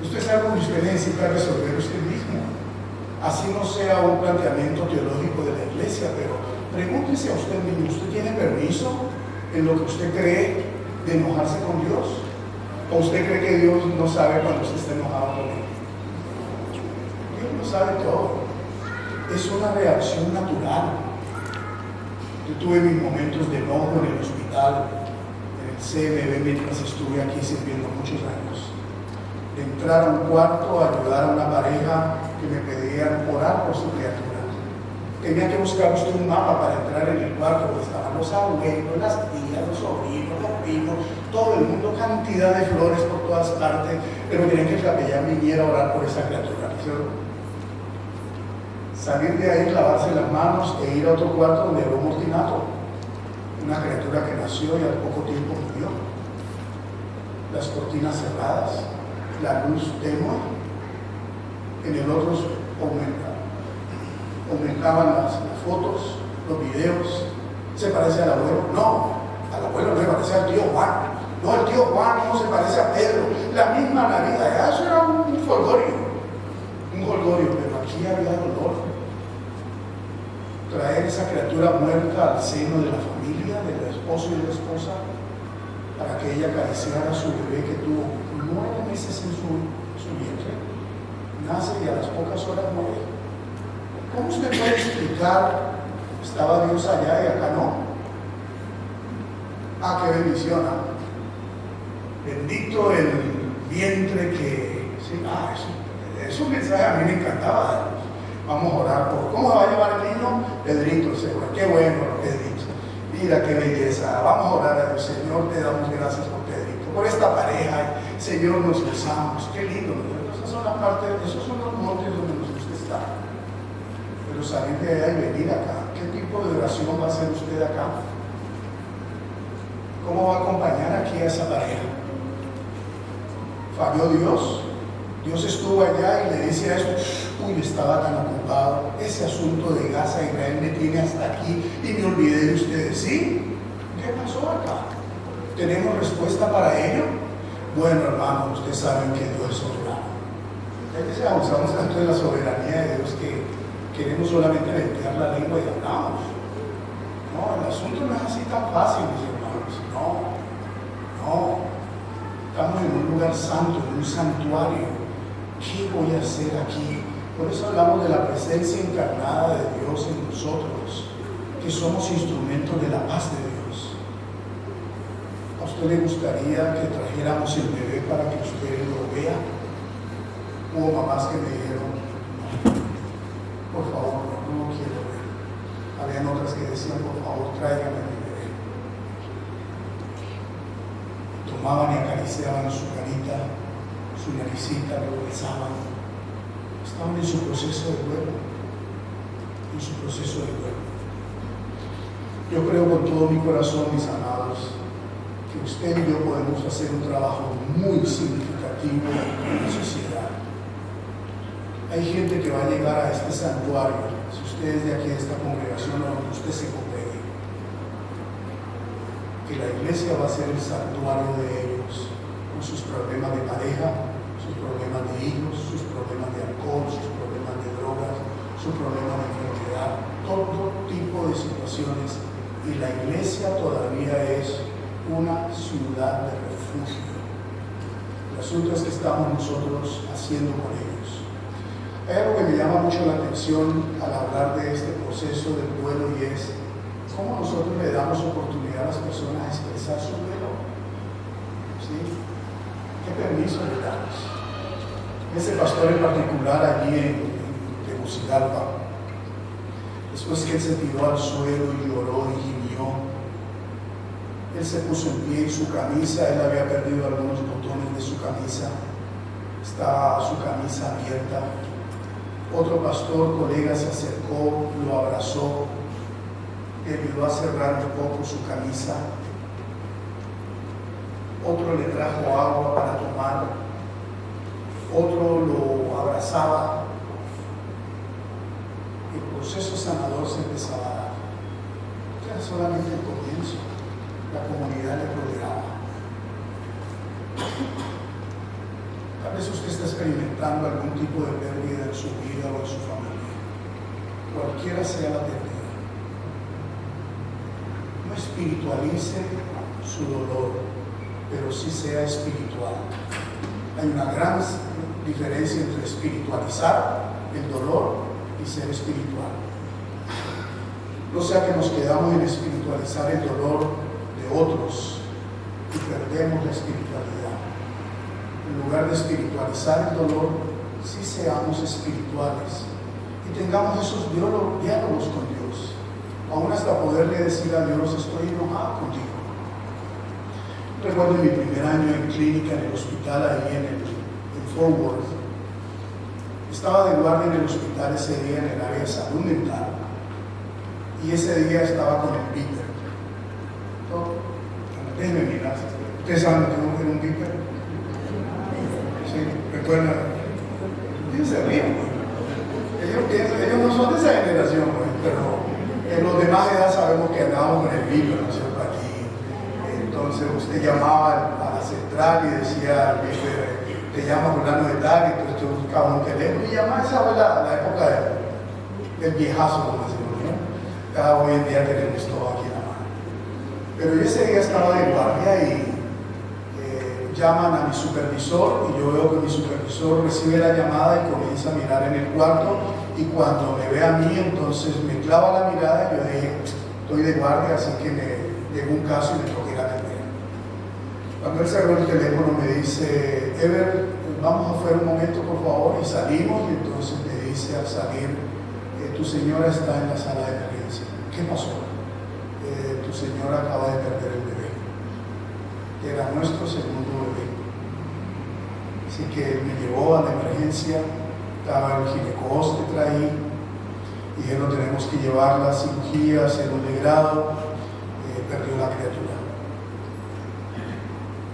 Esto es algo que usted necesita resolver usted mismo. Así no sea un planteamiento teológico de la iglesia, pero pregúntese a usted mismo, ¿usted tiene permiso en lo que usted cree de enojarse con Dios? ¿O usted cree que Dios no sabe cuando usted está enojado con Él? Dios lo sabe todo. Es una reacción natural. Yo tuve mis momentos de enojo en el hospital, en el CMB, mientras estuve aquí sirviendo muchos años. De entrar a un cuarto a ayudar a una pareja que me pedían orar por su criatura. Tenía que buscar usted un mapa para entrar en el cuarto, porque estaban los abuelos, las tías, los sobrinos, los primos, todo el mundo, cantidad de flores por todas partes, pero querían que el capellán viniera a orar por esa criatura. ¿Cierto? Salir de ahí, lavarse las manos e ir a otro cuarto donde había un mortinato, una criatura que nació y al poco tiempo murió. Las cortinas cerradas, la luz tenue. En el otro aumentaban las fotos, los videos. ¿Se parece al abuelo? No, al abuelo no se parece al tío Juan. No, el tío Juan no se parece a Pedro. La misma Navidad, eso era un jolgorio, pero aquí había dolor. Traer esa criatura muerta al seno de la familia, del esposo y de la esposa, para que ella acariciara a su bebé que tuvo 9 meses en su vientre, nace y a las pocas horas muere. ¿Cómo usted puede explicar, estaba Dios allá y acá no? Ah, qué bendición, ¿ah? Bendito el vientre que... Sí, es un mensaje a mí me encantaba. Vamos a orar por... ¿Cómo se va a llevar el niño? Pedrito, el Señor. Qué bueno, Pedrito. Mira qué belleza. Vamos a orar a Dios. Señor, te damos gracias por Pedrito, por esta pareja. Señor, nos gozamos. Qué lindo. Esas son las partes, esos son los montes donde nos gusta estar. Pero salir de allá y venir acá. ¿Qué tipo de oración va a hacer usted acá? ¿Cómo va a acompañar aquí a esa pareja? ¿Falló Dios? Dios estuvo allá y le decía eso. Uy, estaba tan ocupado. Ese asunto de Gaza, Israel me tiene hasta aquí y me olvidé de ustedes. ¿Sí? ¿Qué pasó acá? ¿Tenemos respuesta para ello? Bueno, hermanos, ustedes saben que Dios es soberano. A veces abusamos tanto de la soberanía de Dios que queremos solamente ventear la lengua y hablamos. No, el asunto no es así tan fácil, mis hermanos. No. Estamos en un lugar santo, en un santuario. ¿Qué voy a hacer aquí? Por eso hablamos de la presencia encarnada de Dios en nosotros, que somos instrumentos de la paz de Dios. ¿A usted le gustaría que trajéramos el bebé para que usted lo vea? Hubo mamás que me dijeron, por favor, no lo quiero ver. Habían otras que decían, por favor, tráigame mi bebé. Tomaban y acariciaban su carita, su naricita, lo besaban. Estaban en su proceso de duelo. Yo creo con todo mi corazón, mis amados, que usted y yo podemos hacer un trabajo muy significativo en la sociedad. Hay gente que va a llegar a este santuario, si usted es de aquí, de esta congregación, o donde usted se congregue, que la iglesia va a ser el santuario de ellos, con sus problemas de pareja, sus problemas de hijos, sus problemas de alcohol, sus problemas de drogas, sus problemas de enfermedad, todo tipo de situaciones. Y la iglesia todavía es una ciudad de refugio. El asunto es que estamos nosotros haciendo con ellos. Hay algo que me llama mucho la atención al hablar de este proceso del duelo y es ¿cómo nosotros le damos oportunidad a las personas a expresar su duelo? ¿Sí? ¿Qué permiso le damos? Ese pastor en particular allí en Tegucigalpa, después que él se tiró al suelo y lloró y gimió, él se puso en pie en su camisa, él había perdido algunos botones de su camisa, estaba su camisa abierta. Otro pastor, colega, se acercó, lo abrazó, le ayudó a cerrar un poco su camisa. Otro le trajo agua para tomar, otro lo abrazaba. El proceso sanador se empezaba a dar. Era solamente el comienzo. La comunidad le rodeaba. Tal vez usted está experimentando algún tipo de pérdida en su vida o en su familia. Cualquiera sea la pérdida. No espiritualice su dolor, pero sí sea espiritual. Hay una gran diferencia entre espiritualizar el dolor y ser espiritual. No sea que nos quedamos en espiritualizar el dolor de otros y perdemos la espiritualidad. En lugar de espiritualizar el dolor, sí seamos espirituales y tengamos esos diálogos con Dios, aún hasta poderle decir a Dios: estoy enojado contigo. Recuerdo mi primer año en clínica en el hospital ahí en Fort Worth. Estaba de guardia en el hospital ese día en el área de salud mental y ese día estaba con el beeper. Déjenme mirar. ¿Ustedes saben lo que es un beeper? Sí, recuerdan. Ellos se ríen, ellos no son de esa generación, pero en los demás edad sabemos que andábamos con el beeper, ¿no es cierto? Aquí. Entonces usted llamaba a la central y decía al beeper: te llama fulano de tal, y entonces yo buscaba un teléfono y llamaba. Esa fue la época del viejazo, como decimos, ¿no? Cada hoy en día tenemos todo aquí en la mano. Pero yo ese día estaba de guardia y llaman a mi supervisor y yo veo que mi supervisor recibe la llamada y comienza a mirar en el cuarto, y cuando me ve a mí entonces me clava la mirada y yo dije: estoy de guardia, así que me llegó un caso y me toqué ir a atender. Cuando él cerró el teléfono me dice: Ever, vamos afuera un momento por favor, y salimos, y entonces me dice al salir: tu señora está en la sala de emergencia. ¿Qué pasó? Tu señora acaba de perder el bebé. Era nuestro segundo bebé. Así que me llevó a la emergencia, estaba el ginecólogo ahí, dijeron: tenemos que llevarla a cirugía, segundo grado, perdió la criatura.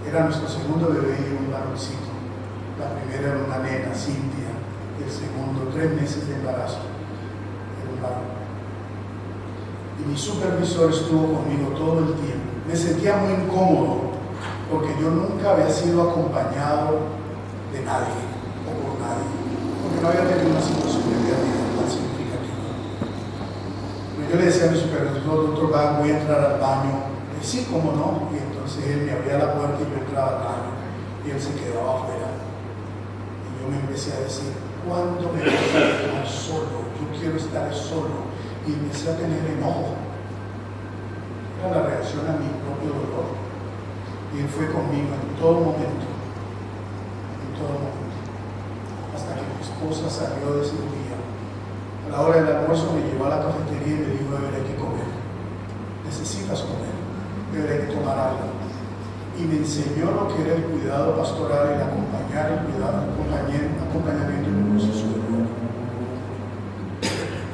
Era nuestro segundo bebé y un varoncito. La primera era una nena, Cintia, y el segundo 3 meses de embarazo, era un varón. Y mi supervisor estuvo conmigo todo el tiempo. Me sentía muy incómodo porque yo nunca había sido acompañado de nadie o por nadie, porque no había tenido una situación de vida tan significativa. Pero yo le decía a mi supervisor: doctor Van, voy a entrar al baño. Y sí, cómo no. Y entonces él me abría la puerta y yo entraba al baño y él se quedaba afuera. Y yo me empecé a decir: ¿cuándo me voy a quedar solo? Yo quiero estar solo. Y empecé a tener enojo. Era la reacción a mi propio dolor. Y él fue conmigo en todo momento. En todo momento. Hasta que mi esposa salió de cirugía. A la hora del almuerzo me llevó a la cafetería y me dijo: Ever, hay que comer. Necesitas comer. Ever, hay que tomar agua. Y me enseñó lo que era el cuidado pastoral, el acompañar, el cuidado, acompañamiento en un proceso de duelo.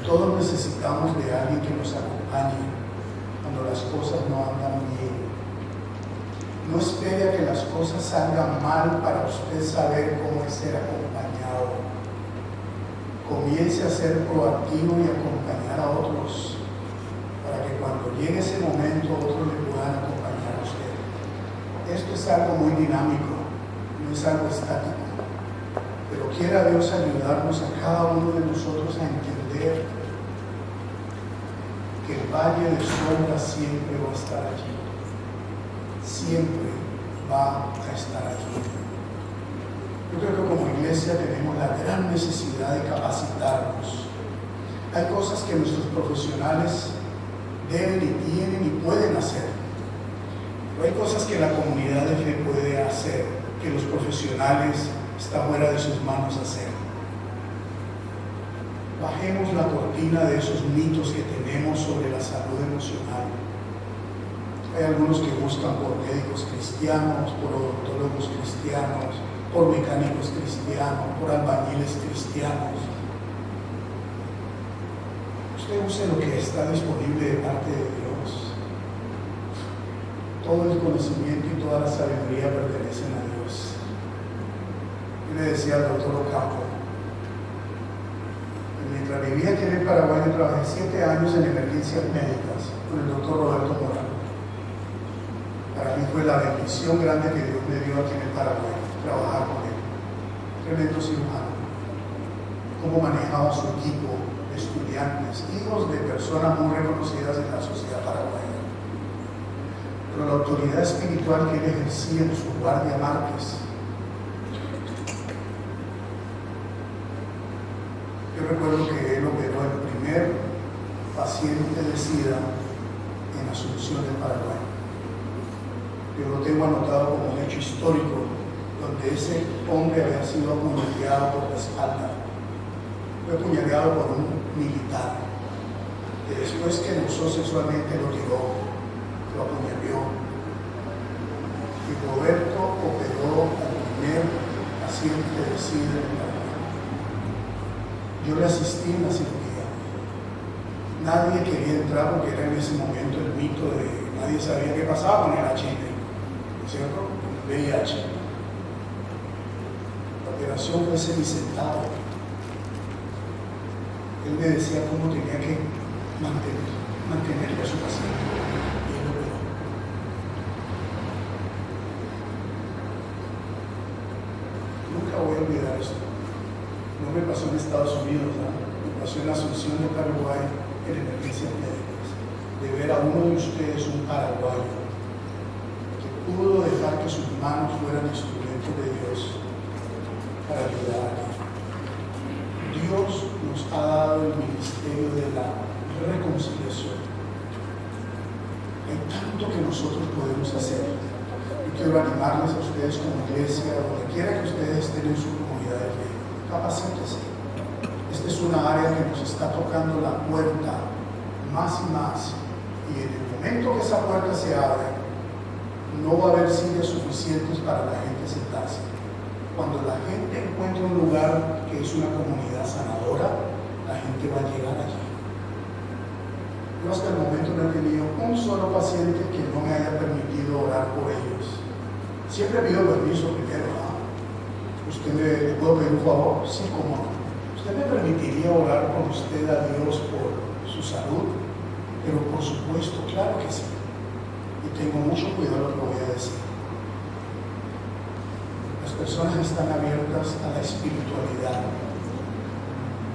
Todos necesitamos de alguien que nos acompañe cuando las cosas no andan bien. No espere a que las cosas salgan mal para usted saber cómo es ser acompañado. Comience a ser proactivo y acompañar a otros, para que cuando llegue ese momento otros le puedan acompañar a usted. Esto es algo muy dinámico, no es algo estático, pero quiera Dios ayudarnos a cada uno de nosotros a entender que el valle de sombra siempre va a estar allí, siempre va a estar allí. Yo creo que como iglesia tenemos la gran necesidad de capacitarnos. Hay cosas que nuestros profesionales deben y tienen y pueden hacer. Pero hay cosas que la comunidad de fe puede hacer, que los profesionales está fuera de sus manos hacer. Bajemos la cortina de esos mitos que tenemos sobre la salud emocional. Hay algunos que buscan por médicos cristianos, por odontólogos cristianos, por mecánicos cristianos, por albañiles cristianos. Usted use lo que está disponible de parte de Dios. Todo el conocimiento y toda la sabiduría pertenecen a Dios. Yo le decía al doctor Ocampo, mientras vivía aquí en el Paraguay, yo trabajé 7 años en emergencias médicas con el doctor Roberto Morán. Para mí fue la bendición grande que Dios me dio aquí en el Paraguay, trabajar con él. Tremendo cirujano. Cómo manejaba su equipo de estudiantes, hijos de personas muy reconocidas en la sociedad paraguaya. Pero la autoridad espiritual que él ejercía en su guardia Márquez. Yo recuerdo que él operó el primer paciente de SIDA en Asunción del Paraguay. Yo lo tengo anotado como un hecho histórico, donde ese hombre había sido apuñaleado por la espalda. Fue apuñaleado por un militar, que después que lo usó sexualmente lo tiró, lo apuñaleó. Y Roberto operó al primer paciente de SIDA en el Paraguay. Yo le asistí en la cirugía. Nadie quería entrar porque era en ese momento el mito de nadie sabía qué pasaba con el HIV, ¿no es cierto? El VIH. La operación fue semi-sentado. Él me decía cómo tenía que mantenerle a su paciente. Y él operó. Nunca voy a olvidar esto. No me pasó en Estados Unidos, ¿no? Me pasó en Asunción de Paraguay, en emergencias médicas, de ver a uno de ustedes, un paraguayo, que pudo dejar que sus manos fueran instrumentos de Dios para ayudar a alguien. Dios nos ha dado el ministerio de la reconciliación. Hay tanto que nosotros podemos hacer. Y quiero animarles a ustedes como iglesia, donde quiera que ustedes estén en su comunidad de fe. Capacítese. Esta es una área que nos está tocando la puerta más y más. Y en el momento que esa puerta se abre, no va a haber sillas suficientes para la gente sentarse. Cuando la gente encuentre un lugar que es una comunidad sanadora, la gente va a llegar allí. Yo hasta el momento no he tenido un solo paciente que no me haya permitido orar por ellos. Siempre pido permiso primero, ¿no? ¿Usted le puedo pedir un favor? Sí, ¿cómo no? ¿Usted me permitiría orar por usted a Dios por su salud? Pero por supuesto, claro que sí. Y tengo mucho cuidado lo que voy a decir. Las personas están abiertas a la espiritualidad.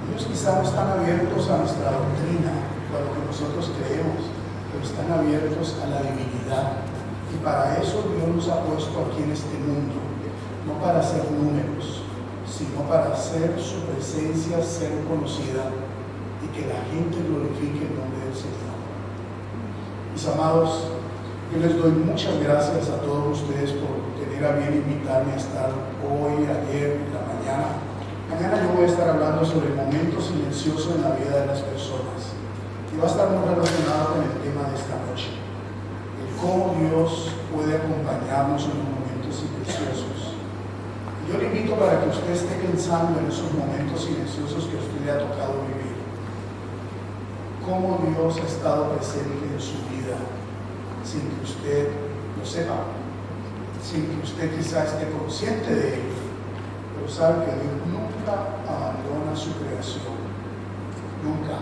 Ellos quizás no están abiertos a nuestra doctrina, a lo que nosotros creemos, pero están abiertos a la divinidad. Y para eso Dios nos ha puesto aquí en este mundo. No para hacer números, sino para hacer su presencia ser conocida y que la gente glorifique el nombre del Señor. Mis amados, yo les doy muchas gracias a todos ustedes por tener a bien invitarme a estar hoy, ayer, en la mañana. Mañana yo voy a estar hablando sobre el momento silencioso en la vida de las personas y va a estar muy relacionado con el tema de esta noche, el cómo Dios puede acompañarnos en los momentos silenciosos. Yo le invito para que usted esté pensando en esos momentos silenciosos que a usted le ha tocado vivir. Cómo Dios ha estado presente en su vida, sin que usted lo sepa, sin que usted quizá esté consciente de ello, pero sabe que Dios nunca abandona su creación. Nunca,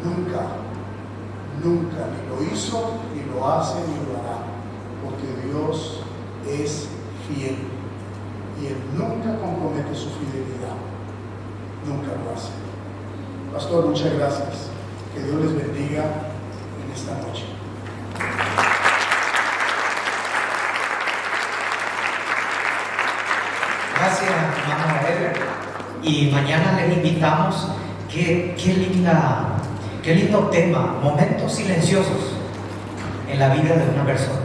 nunca, nunca, ni lo hizo, ni lo hace, ni lo hará, porque Dios es fiel. Y Él nunca compromete su fidelidad, nunca lo hace. Pastor, muchas gracias. Que Dios les bendiga en esta noche. Gracias, hermano Ever. Y mañana les invitamos, qué linda Qué lindo tema, momentos silenciosos en la vida de una persona.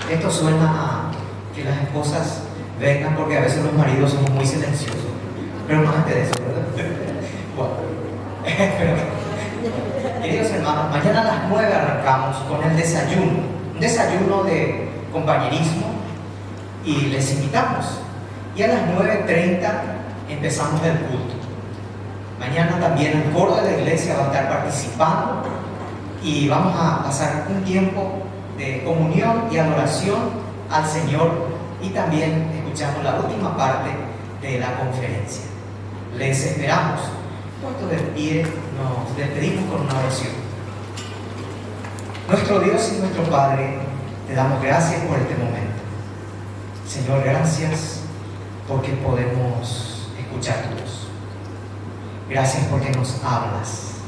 Esto suena a que las esposas vengan porque a veces los maridos somos muy silenciosos, pero no antes de eso, ¿verdad? Bueno, pero, queridos hermanos, mañana a las 9 arrancamos con el desayuno, un desayuno de compañerismo, y les invitamos. Y a las 9:30 empezamos el culto. Mañana también el coro de la iglesia va a estar participando y vamos a pasar un tiempo de comunión y adoración al Señor, y también escuchamos la última parte de la conferencia. Les esperamos. Puesto de pie, nos despedimos con una oración. Nuestro Dios y nuestro Padre, te damos gracias por este momento. Señor, gracias porque podemos escuchar tu voz. Gracias porque nos hablas.